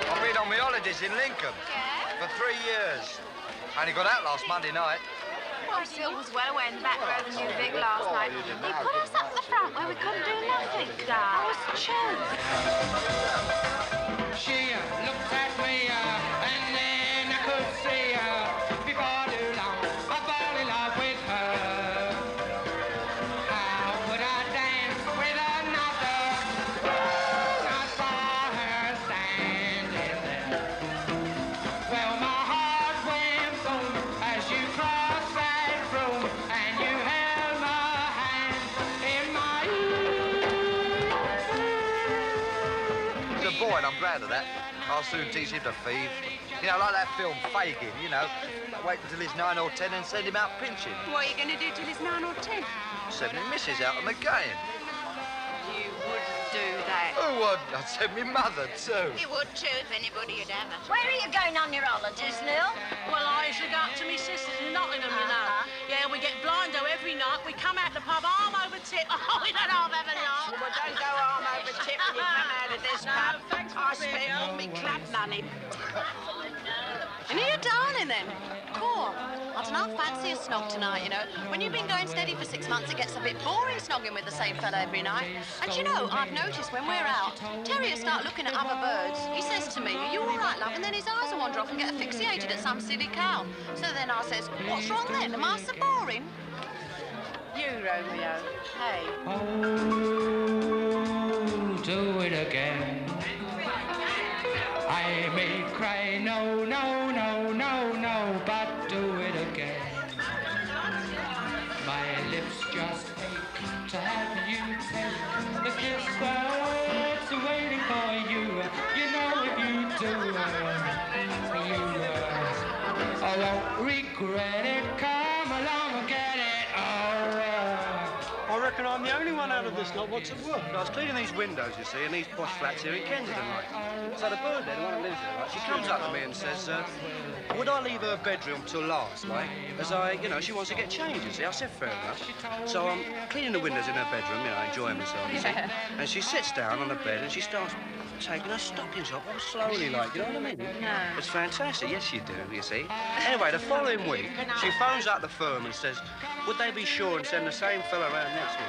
I've been on my holidays in Lincoln for 3 years. Only got out last Monday night. Well, Sil was well away in the back row of the new Vic last night. They put us up the front where we couldn't do nothing, Dad. I was choked. She looked at me and then I could see her. Before too long, I fall in love with her. How could I dance with another? I saw her standing there. Well, my heart went boom as you crossed that room and you held my hand in my ear. He's a boy and I'm glad of that. I'll soon teach him to thieve. You know, like that film Fagin, you know. Wait until he's 9 or 10 and send him out pinching. What are you going to do till he's 9 or 10? Send me missus out on the game. You wouldn't do that. Who wouldn't? I'd send me mother, too. You would too if anybody had ever. Where are you going on your holidays, Lil? Well, I usually go up to my sister's in Nottingham, you know. Yeah, we get blindo every night. We come out the pub arm over tip. Oh, we don't half have a laugh. Well, don't go arm over tip when you come out of this pub. I spent all my club money. And you're darling then. Cool. I don't know, fancy a snog tonight, you know. When you've been going steady for 6 months, it gets a bit boring snogging with the same fella every night. And you know, I've noticed when we're out, Terry will start looking at other birds. He says to me, "Are you all right, love?" And then his eyes will wander off and get asphyxiated at some silly cow. So then I says, "What's wrong then? Am I so boring?" You, Romeo. Hey. Oh, do it again. I may cry, no, no, no, no, no, but do it again. My lips just ache to have you take the kiss that's waiting for you. You know if you do, I won't regret it. Come along and get it. I reckon I'm the only one out of this lot what's at work. I was cleaning these windows, you see, in these posh flats here in Kensington, like. So the bird there, the one that lives there, right, she comes up to me and says, would I leave her bedroom till last, like, as she wants to get changed, you see. I said, fair enough. So I'm cleaning the windows in her bedroom, enjoying myself, you see. And she sits down on the bed and she starts taking her stockings off all slowly, like, you know what I mean? No. It's fantastic, yes you do, you see. Anyway, the following week, she phones up the firm and says, would they be sure and send the same fella around next week?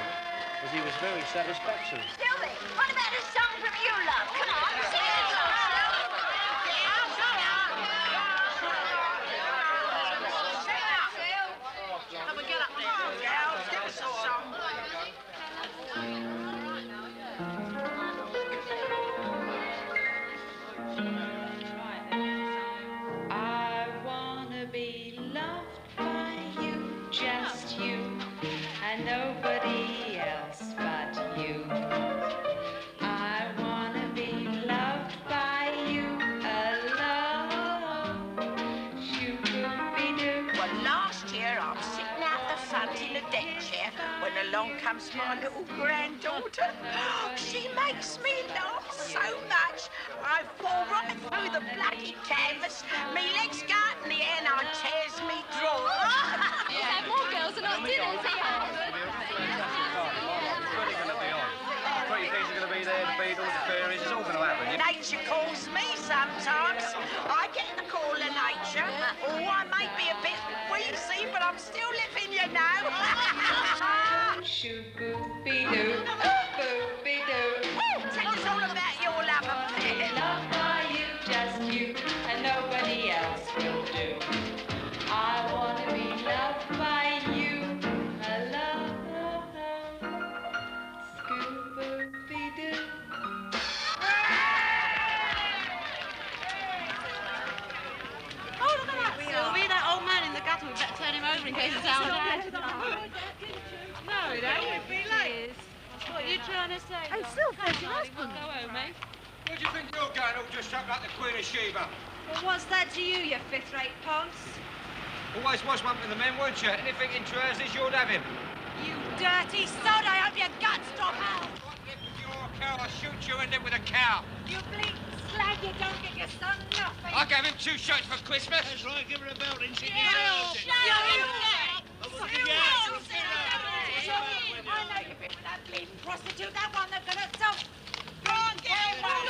Because he was very satisfactory. Sylvie, what about a song from you, love? Come on, sing it. Come and get up there. Girls, give us a song. I wanna be loved by you, just you, and nobody else but you. I wanna be loved by you alone. Shoo-boo-be-doo. Well, last year I'm sitting out the front in a deck chair when along comes my little granddaughter. She makes me laugh so much. I fall right through the bloody canvas. Me legs go up in the air and I tears me drawer. You have more girls than us dinners here. Pretty things are going to be there, the Beatles, the fairies, it's all going to happen. Nature calls me sometimes. I get the call of nature. Oh, I may be a bit wheezy, but I'm still living, you know. Shoo-boo-be-doo, boo-be-doo. Tell us all about your love affair. Loved by you, just you, and nobody else will do. I want to be loved by you alone. Scoo-boo-be-doo. Oh, look at that, Sylvie. That old man in the gutter. We better turn him over in case it's our dad. No, it ain't. Be late. What are you trying to say? Hey, Sylvie, your husband. Go home, mate. Where do you think you're going, all dressed up like the Queen of Sheba? Well, what's that to you, you fifth-rate ponce? Always was one for the men, weren't you? Anything in trousers, you'd have him. You dirty sod, I hope your guts stop out. If you're a cow, I'll shoot you and live with a cow. You bleak slag, you don't get your son nothing. I gave him 2 shirts for Christmas. That's right, give her a belt and she can use it. I know you've been with that bleeding prostitute, that one that's gonna stop. Go on, get him one.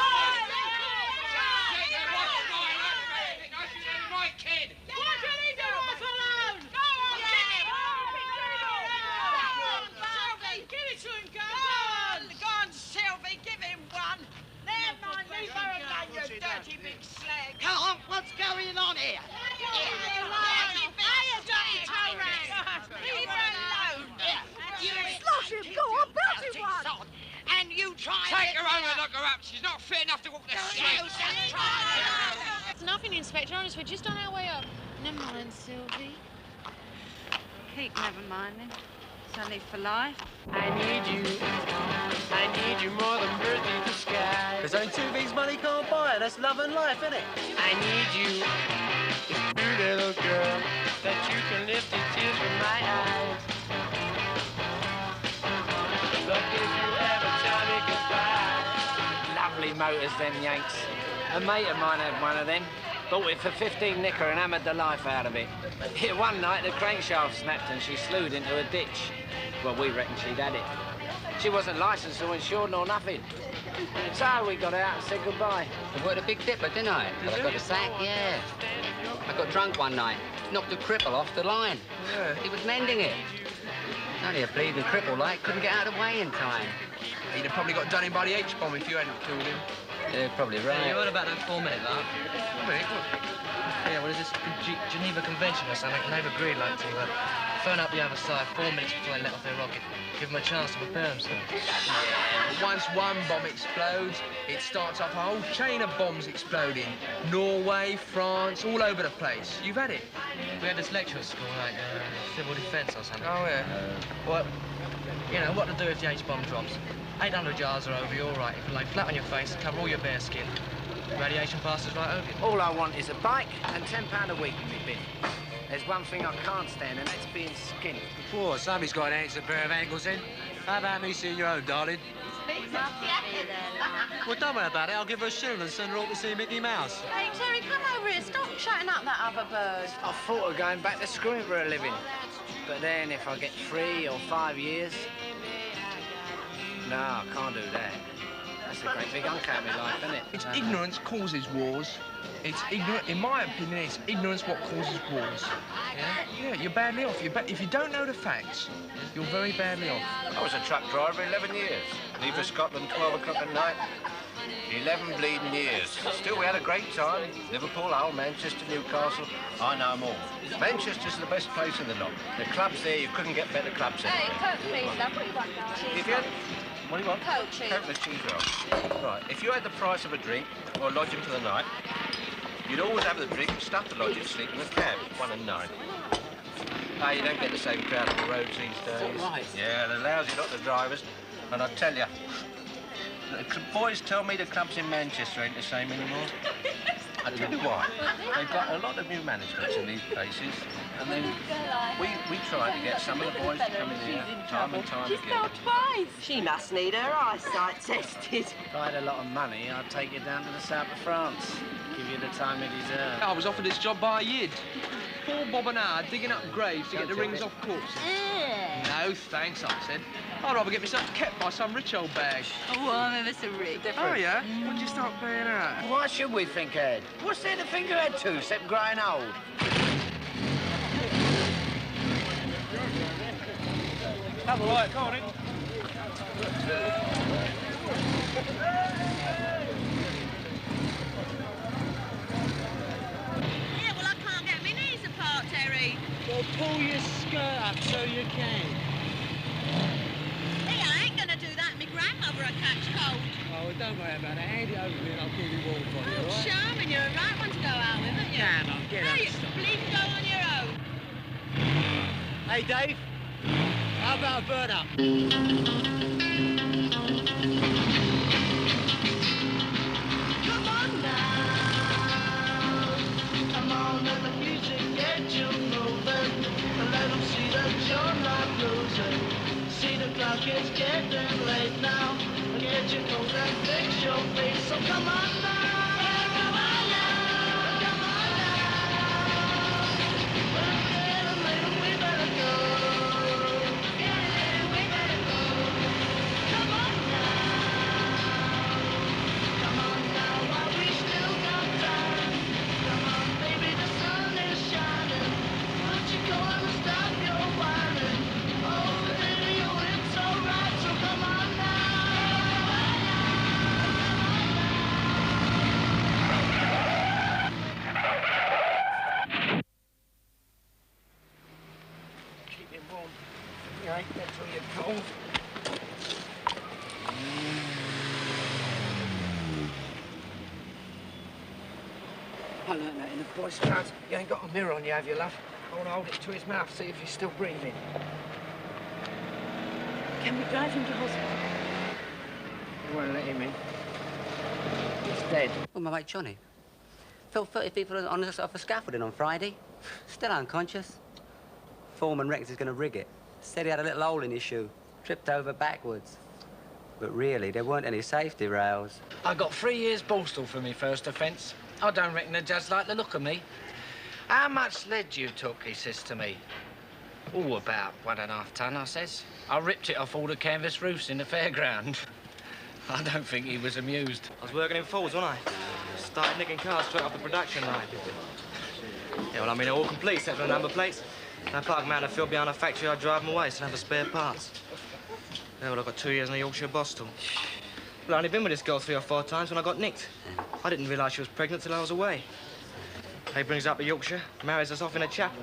Right, kid. What can he do? Us alone. Go on, get him. Sylvie, give it to him, go on, Sylvie, give him one. Never mind, leave her alone, you dirty big slag. Come on, what's going on here? Leave her alone. Leave her alone. You slush him, go on, belt him one. And you try Take her home and lock her up. She's not fit enough to walk the streets. It's nothing, Inspector. Honest, we're just on our way up. Never mind, Sylvie. Keep never mind then. It's only for life. I need you more than birds need the sky. There's only 2 things money can't buy, and that's love and life, innit? I need you, you little girl, that you can lift the tears from my eyes. Look, if you ever tell me lovely motors, them Yanks. A mate of mine had one of them. Bought it for 15 knicker and hammered the life out of it. One night, the crankshaft snapped and she slewed into a ditch. Well, we reckoned she'd had it. She wasn't licensed or insured nor nothing. So we got out and said goodbye. I worked a big dipper, didn't I? But I got a sack, yeah. I got drunk one night, knocked a cripple off the line. Yeah. He was mending it. Only a bleeding cripple, like, couldn't get out of the way in time. He'd have probably got done in by the H-bomb if you hadn't killed him. Yeah, probably right. Yeah, you heard about that 4-minute, like? 4 minutes? What? Yeah, well, there's this Geneva Convention or something, and they've agreed, like, to phone up the other side 4 minutes before they let off their rocket. Give them a chance to prepare themselves. Yeah, once one bomb explodes, it starts off a whole chain of bombs exploding. Norway, France, all over the place. You've had it. We had this lecture at school, like, civil defence or something. Oh, yeah. Well, you know, what to do if the H-bomb drops. 800 yards or over, you're all right. If you lay flat on your face, cover all your bare skin. Radiation passes right over you. All I want is a bike and £10 a week in me bin. There's one thing I can't stand, and that's being skinned. Poor, somebody's got an extra pair of ankles in. How about me seeing your own, darling? Well, don't worry about it. I'll give her a shilling and send her off to see Mickey Mouse. Hey, Terry, come over here. Stop shutting up that other bird. I thought of going back to screwing for a living. But then if I get 3 or 5 years... No, I can't do that. That's a great big uncat in my life, isn't it? It's ignorance causes wars. It's ignorant, in my opinion, it's ignorance what causes wars. Yeah? Yeah, you're badly off. If you don't know the facts, you're very badly off. I was a truck driver 11 years. Leave for Scotland 12 o'clock at night. 11 bleeding years. Still, we had a great time. Liverpool, Hull, Manchester, Newcastle. I know them all. Manchester's the best place in the lot. The clubs there, you couldn't get better clubs anywhere. Hey, Coke, please, love. What do you want, darling? If you had... What do you want? Coke, cheese. Coke with cheese roll. Right, if you had the price of a drink or lodging for the night, you'd always have the drink, stuff the lodging, sleep in the cab, 1 and 9. Ah, you don't get the same crowd on the roads these days. Right. Yeah, they're lousy lot of drivers. And I tell you, the boys tell me the clubs in Manchester ain't the same anymore. I tell you why. They've got a lot of new managements in these places, and then we try to get some of the boys to come in here time and time again. Twice. She must need her eyesight tested. If I had a lot of money, I'd take you down to the south of France. Give you the time you deserve. I was offered this job by a yid. Poor Bob and I digging up graves to get the rings off corpses. No, thanks, I said. I'd rather get myself kept by some rich old bag. Oh, I'm ever so rich. Oh, yeah? When'd you start paying out? Why should we think ahead? What's there to think ahead to, except growing old? Have a light, come on in. Yeah, well, I can't get my knees apart, Terry. Well, pull your skirt up so you can. Hey, I ain't gonna do that. My grandmother will catch cold. Oh, well, don't worry about it. Hand it over to me and I'll keep it warm for you, all right? Charming, you're a right one to go out with, aren't you? Come on, get up. Please go on your own. Hey, Dave. How about a burn up? Come on now. Come on, let the music get you moving. Let them see that you're not losing. See the clock is getting late now. Get your coat and fix your face. So come on now. I learned that in the Boy Scouts. You ain't got a mirror on you, have you, love? I want to hold it to his mouth, see if he's still breathing. Can we drive him to hospital? You won't let him in. He's dead. Well, my mate Johnny. Fell 30 people on the off a scaffolding on Friday. Still unconscious. Foreman reckons he's going to rig it. Said he had a little hole in his shoe. Tripped over backwards. But really, there weren't any safety rails. I got 3 years Borstal for me first offence. I don't reckon the judge liked the look of me. How much lead you took, he says to me. Oh, about 1.5 ton, I says. I ripped it off all the canvas roofs in the fairground. I don't think he was amused. I was working in Falls, wasn't I? Started nicking cars straight off the production line. Yeah, well, I mean, they're all complete, except for the number plates. And I park them out in the field behind the factory, I drive them away, so I have spare parts. Yeah, well, I got 2 years in the Yorkshire Boston. Well, I only been with this girl 3 or 4 times when I got nicked. I didn't realise she was pregnant till I was away. He brings her up to Yorkshire, marries us off in a chapel.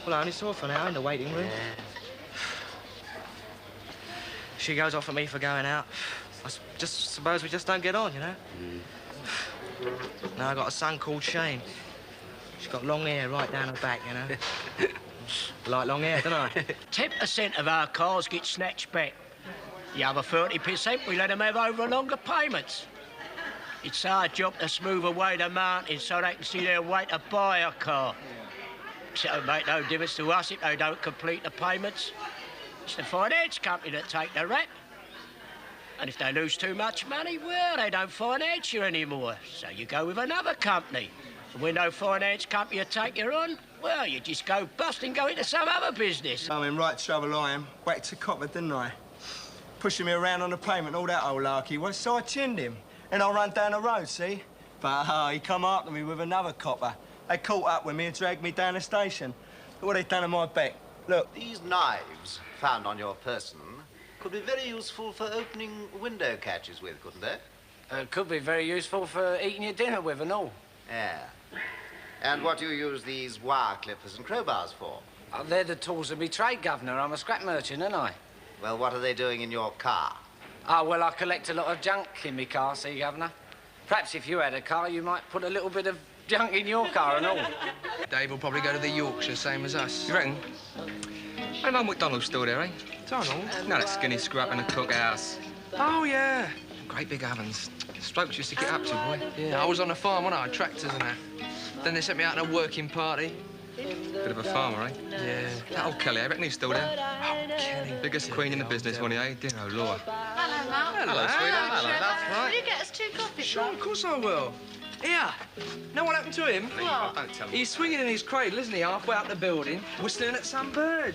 Well, I only saw her for an hour in the waiting room. She goes off at me for going out. I just suppose we just don't get on, you know? Now I got a son called Shane. She's got long hair right down her back, you know? Like long hair, don't I? 10% of our cars get snatched back. The other 30%, we let them have over longer payments. It's our job to smooth away the mountains so they can see their way to buy a car. So it make no difference to us if they don't complete the payments. It's the finance company that take the rap. And if they lose too much money, well, they don't finance you anymore. So you go with another company. And when no finance company will take you on, well, you just go bust and go into some other business. I'm in right trouble, I am. Whacked a copper, didn't I? Pushing me around on the pavement, all that old larky was, so I chinned him. And I ran down the road, see? But he come after me with another copper. They caught up with me and dragged me down the station. Look what they done to my back. Look. These knives found on your person could be very useful for opening window catches with, couldn't they? Could be very useful for eating your dinner with and all. Yeah. And what do you use these wire clippers and crowbars for? They're the tools of me trade, Governor. I'm a scrap merchant, aren't I? Well, what are they doing in your car? Oh, well, I collect a lot of junk in me car, see, Governor? Perhaps if you had a car, you might put a little bit of junk in your car and all. Dave will probably go to the Yorkshire, same as us. You reckon? Hey, Mum, McDonald's still there, eh? Donald? No, that skinny scrap in the cookhouse. Oh, yeah. Great big ovens. Strokes used to get up to, boy. Yeah, I was on the farm, wasn't I? Tractors and that. Then they sent me out on a working party. Bit of a farmer, eh? Yeah. That old Kelly, I reckon he's still there. Oh, Kelly. Biggest queen in the business, wasn't he, eh? Dear old Lord. Hello, Mum. Hello, sweetheart. Hello, that's right. Will you get us 2 coffees? Sure, of course I will. Here. Know what happened to him? What? Don't tell me. He's swinging in his cradle, isn't he, halfway up the building, whistling at some bird.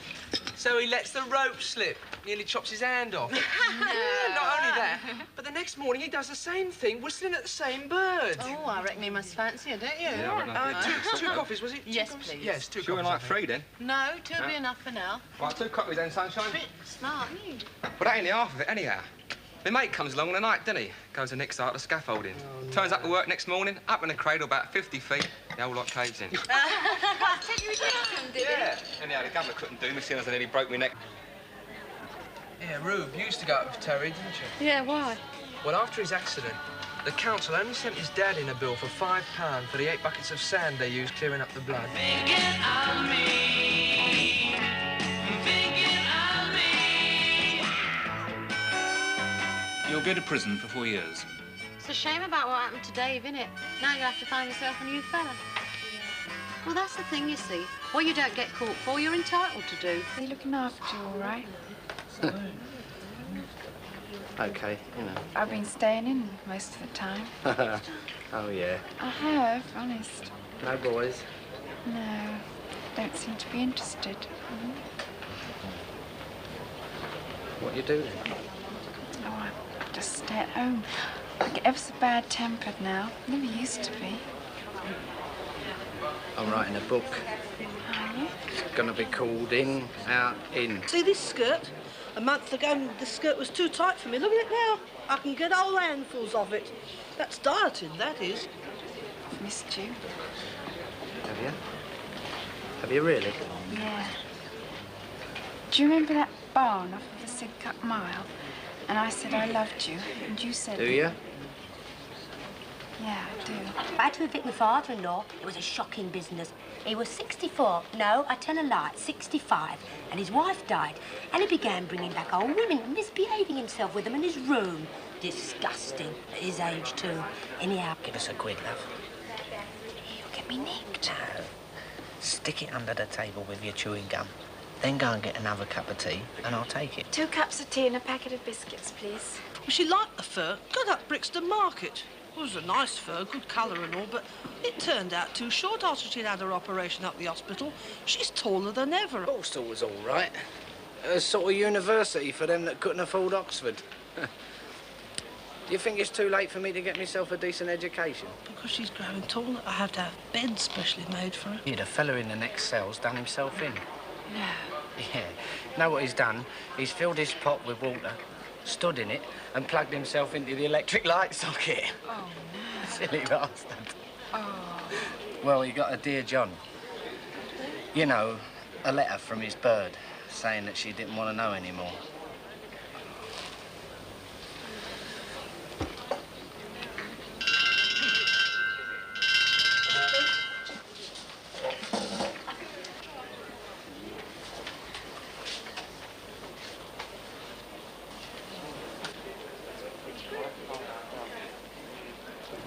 So he lets the rope slip, nearly chops his hand off. Not only that, but the next morning he does the same thing, whistling at the same bird. Oh, I reckon he must fancy it, don't you? Yeah, two coffees, was it? Yes, please. Yes, 2 coffees. Sure, like 3 then? No, 2 will be enough for now. Right, 2 coffees then, sunshine. Bit smart, aren't you? But that ain't the half of it, anyhow. My mate comes along in the night, doesn't he? Goes to Nick's out the scaffolding. Turns up to work next morning, up in the cradle about 50 feet. The whole lot caves in. I said you were doing, did Yeah. Anyhow, the governor couldn't do me, seeing as I nearly broke my neck. Yeah, Rube, you used to go up with Terry, didn't you? Yeah, why? Well, after his accident, the council only sent his dad in a bill for £5 for the 8 buckets of sand they used clearing up the blood. You'll go to prison for 4 years. It's a shame about what happened to Dave, innit? Now you have to find yourself a new fella. Well, that's the thing, you see. What you don't get caught for, you're entitled to do. Are you looking after you all right? OK, you know. I've been staying in most of the time. Oh, yeah. I have, honest. No boys? No, don't seem to be interested. What you do then? Oh, I just stay at home. I get ever so bad-tempered now. Never used to be. I'm writing a book. Are you? It's going to be called In, Out, In. See this skirt? A month ago, the skirt was too tight for me. Look at it now. I can get whole handfuls of it. That's dieting, that is. I've missed you. Have you? Have you really? Yeah. Do you remember that barn off of the Sidcup Mile? And I said I loved you, and you said... Do you? Yeah, I do. I had to evict my father-in-law. It was a shocking business. He was 64. No, I tell a lie, 65. And his wife died. And he began bringing back old women and misbehaving himself with them in his room. Disgusting. At his age, too. Anyhow, Give us a quid, love. You'll get me nicked. No. Stick it under the table with your chewing gum. then go and get another cup of tea, and I'll take it. 2 cups of tea and a packet of biscuits, please. Well, she liked the fur. Got up Brixton Market. It was a nice fur, good colour and all, but it turned out too short after she'd had her operation up the hospital. She's taller than ever. I always thought it was all right. A sort of university for them that couldn't afford Oxford. Do you think it's too late for me to get myself a decent education? Because she's growing taller, I have to have beds specially made for her. Yeah, the fella in the next cell's done himself in. No. Yeah. Know what he's done? He's filled his pot with water, stood in it, and plugged himself into the electric light socket. Oh, no. Silly bastard. Oh. Well, he got a Dear John. You know, a letter from his bird saying that she didn't want to know anymore.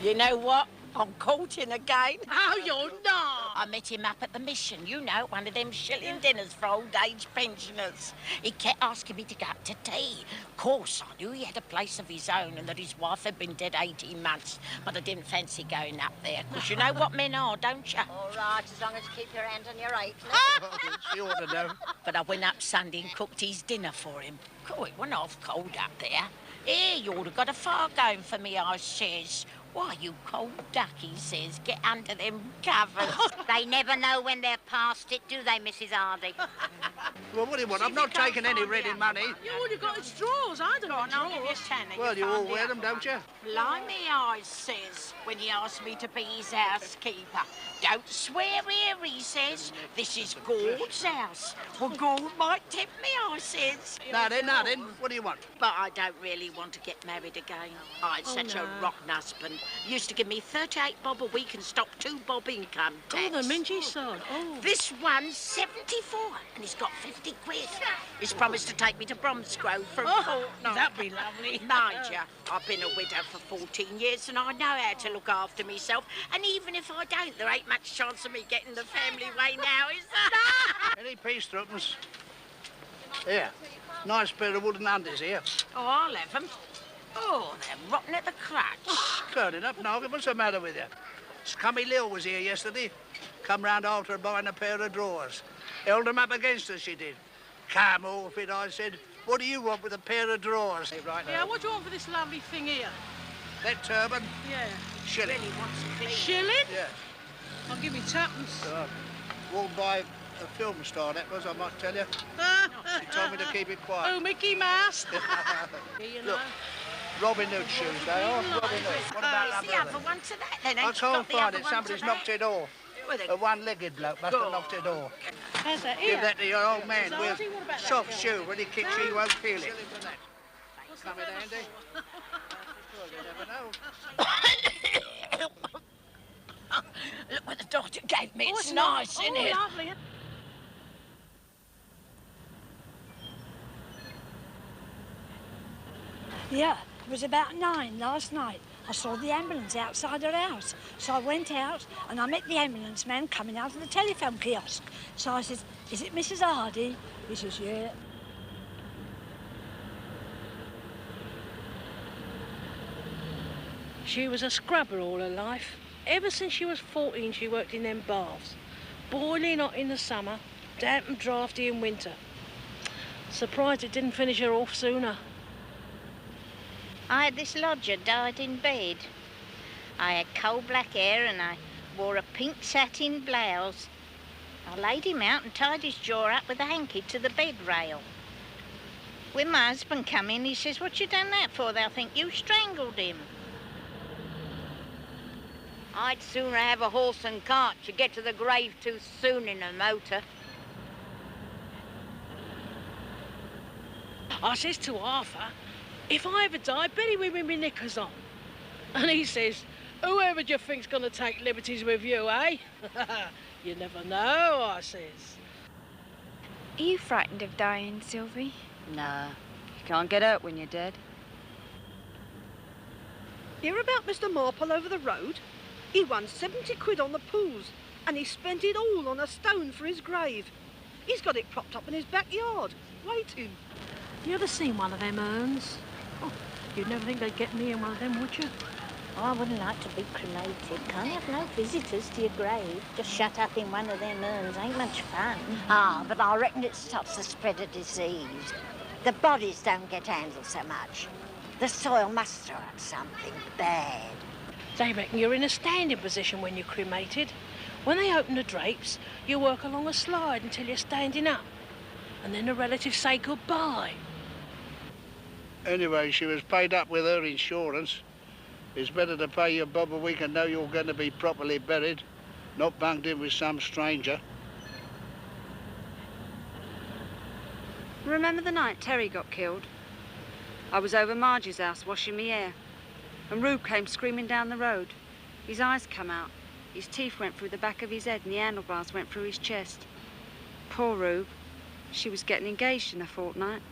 You know what? I'm caught in again. Oh, you're not. I met him up at the mission, you know, one of them shilling dinners for old age pensioners. He kept asking me to go up to tea. Of course, I knew he had a place of his own and that his wife had been dead 18 months, but I didn't fancy going up there, because you know what men are, don't you? All right, as long as you keep your hand on your apron. She ought to know. But I went up Sunday and cooked his dinner for him. Cool, it wasn't half cold up there. Here, you ought to got a fire going for me, I says. Why, you cold duck, he says. Get under them covers. They never know when they're past it, do they, Mrs. Hardy? Well, what do you want? I'm not taking any ready money. You would have got his drawers. I don't want I'll give you drawers. a tenner. Well, you all wear them, don't you? Blimey, I says, when he asked me to be his housekeeper. Don't swear here, he says. This is Gord's house. Well, Gord might tip me, I says. No, then. What do you want? But I don't really want to get married again. I had such a rotten husband. Used to give me 38 bob a week and stop 2 bob income tax. Oh, the mingy son. Oh. This one's 74 and he's got 50 quid. He's promised to take me to Bromsgrove for a fortnight. That'd be lovely. Mind you, I've been a widow for 14 years and I know how to look after myself. And even if I don't, there ain't much chance of me getting the family way now, is there? Any peace threepence? Here. Nice pair of wooden undies here. Oh, I'll have them. Oh, they're rotten at the crutch. Fair enough, Noggin. What's the matter with you? Scummy Lil was here yesterday. Come round after her buying a pair of drawers. Held them up against her, she did. Come off it, I said. What do you want with a pair of drawers? Hey, right Yeah, what do you want for this lovely thing here? That turban? Yeah. Shilling. Shilling? Yeah. I'll give you tuppence. Walked by a film star, that was, I might tell you. She told me to keep it quiet. Oh, Mickey Mouse. You know. Look, Robin Hood shoes, they are. Robin Hood. What about Where's the other one to that, then? I Ain't you got can't the find other it. one Somebody's to knocked that? it off. A one-legged bloke must have knocked it off. How's that Give here? that to your old man Is with Artie? What about that soft girl? shoe. When he kicks you, he won't feel it. Coming, Andy? Well, you never know. Look what the doctor gave me. It's Oh, nice, isn't it? Lovely. Yeah, it was about 9 last night. I saw the ambulance outside her house. So I went out and I met the ambulance man coming out of the telephone kiosk. So I said, "Is it Mrs. Hardy?" He says, "Yeah." She was a scrubber all her life. Ever since she was 14, she worked in them baths. Boiling hot in the summer, damp and drafty in winter. Surprised it didn't finish her off sooner. I had this lodger died in bed. I had coal black hair and I wore a pink satin blouse. I laid him out and tied his jaw up with a hanky to the bed rail. When my husband come in, he says, "What you done that for? They'll think you strangled him." I'd sooner have a horse and cart. You get to the grave too soon in a motor. I says to Arthur, "If I ever die, bury me with my knickers on." And he says, "Whoever do you think's going to take liberties with you, eh?" You never know, I says. Are you frightened of dying, Sylvie? No, you can't get out when you're dead. Hear about Mr. Marple over the road? He won 70 quid on the pools, and he spent it all on a stone for his grave. He's got it propped up in his backyard, waiting. You ever seen one of them urns? Oh, you'd never think they'd get me in one of them, would you? Oh, I wouldn't like to be cremated. Can't have no visitors to your grave. Just shut up in one of them urns. Ain't much fun. Ah, but I reckon it stops the spread of disease. The bodies don't get handled so much. The soil must throw up something bad. They reckon you're in a standing position when you're cremated. When they open the drapes, you work along a slide until you're standing up. And then the relatives say goodbye. Anyway, she was paid up with her insurance. It's better to pay your bob a week and know you're going to be properly buried, not bunged in with some stranger. Remember the night Terry got killed? I was over Margie's house washing me hair, and Rube came screaming down the road. His eyes come out, his teeth went through the back of his head and the handlebars went through his chest. Poor Rube. She was getting engaged in a fortnight.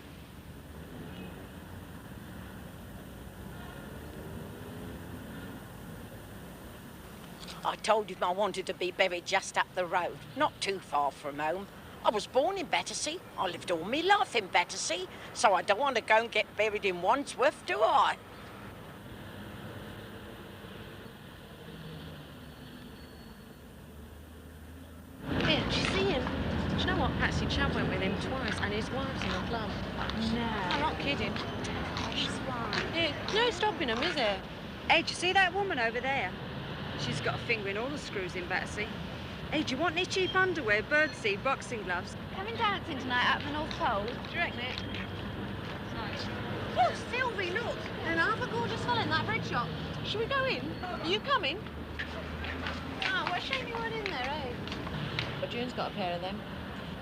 I told him I wanted to be buried just up the road, not too far from home. I was born in Battersea. I lived all my life in Battersea, so I don't want to go and get buried in Wandsworth, do I? Here, did you see him? Do you know what? Patsy Chubb went with him twice, and his wife's in the club. No. I'm not kidding. She's fine. Yeah, no stopping him, is there? Hey, do you see that woman over there? She's got a finger in all the screws in Battersea. Hey, do you want any cheap underwear, birdseed, boxing gloves? Coming dancing tonight up in the North Pole. Do you reckon it? Oh, Sylvie, look! And half a gorgeous fella in that bread shop. Should we go in? Are you coming? Oh, what a shame you weren't in there, eh? But June's got a pair of them.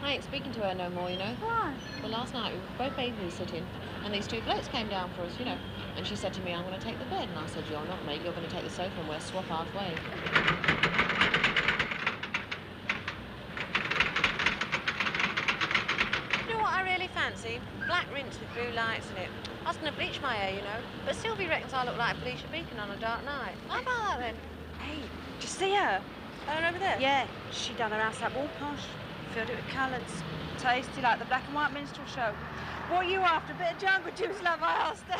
I ain't speaking to her no more, you know. Why? Well, last night we were both babysitting, and these two blokes came down for us, you know. And she said to me, I'm going to take the bed. And I said, you're not, mate. You're going to take the sofa and we'll swap halfway. You know what I really fancy? Black rinse with blue lights in it. I was going to bleach my hair, you know. But Sylvie reckons I look like Felicia Beacon on a dark night. How about that, then? Hey, do you see her? Her over there? Yeah, she done her house up all posh. Filled it with colours. Tasty like the black and white minstrel show. What are you after? A bit of jungle juice, love, I asked her.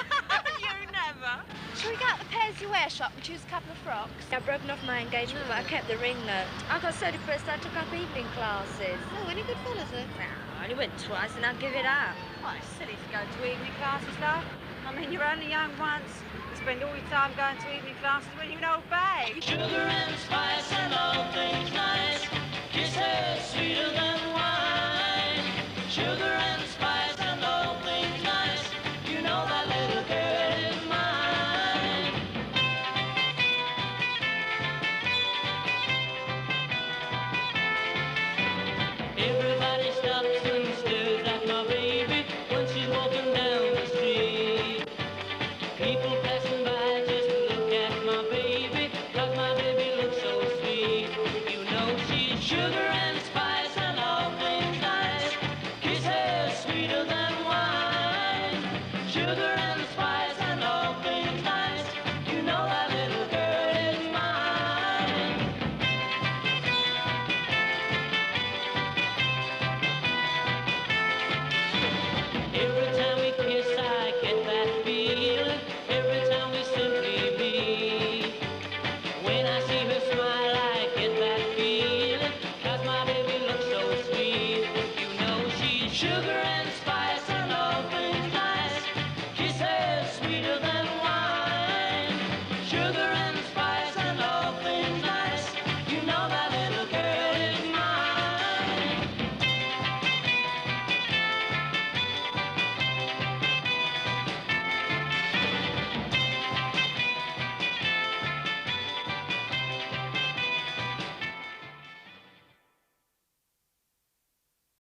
You never. Shall we go out the Pairs You Wear shop and choose a couple of frocks? I've broken off my engagement, but I kept the ring though. I got so depressed I took up evening classes. Oh, any good fellas, eh? Nah, I only went twice and I'd give it up. Why, it's silly to go to evening classes, love. I mean, you're only young once. You spend all your time going to evening classes when you're an old babe. Sugar and spice and all things nice. Kisses sweeter than wine. Sugar and spice and all things nice. You know that little girl is mine. Everybody stops and stares at my baby when she's walking down the street. People passing by just look at my baby, 'cause my baby looks so sweet. You know she's sugar and spice and all things nice. Kisses sweeter than wine. Sugar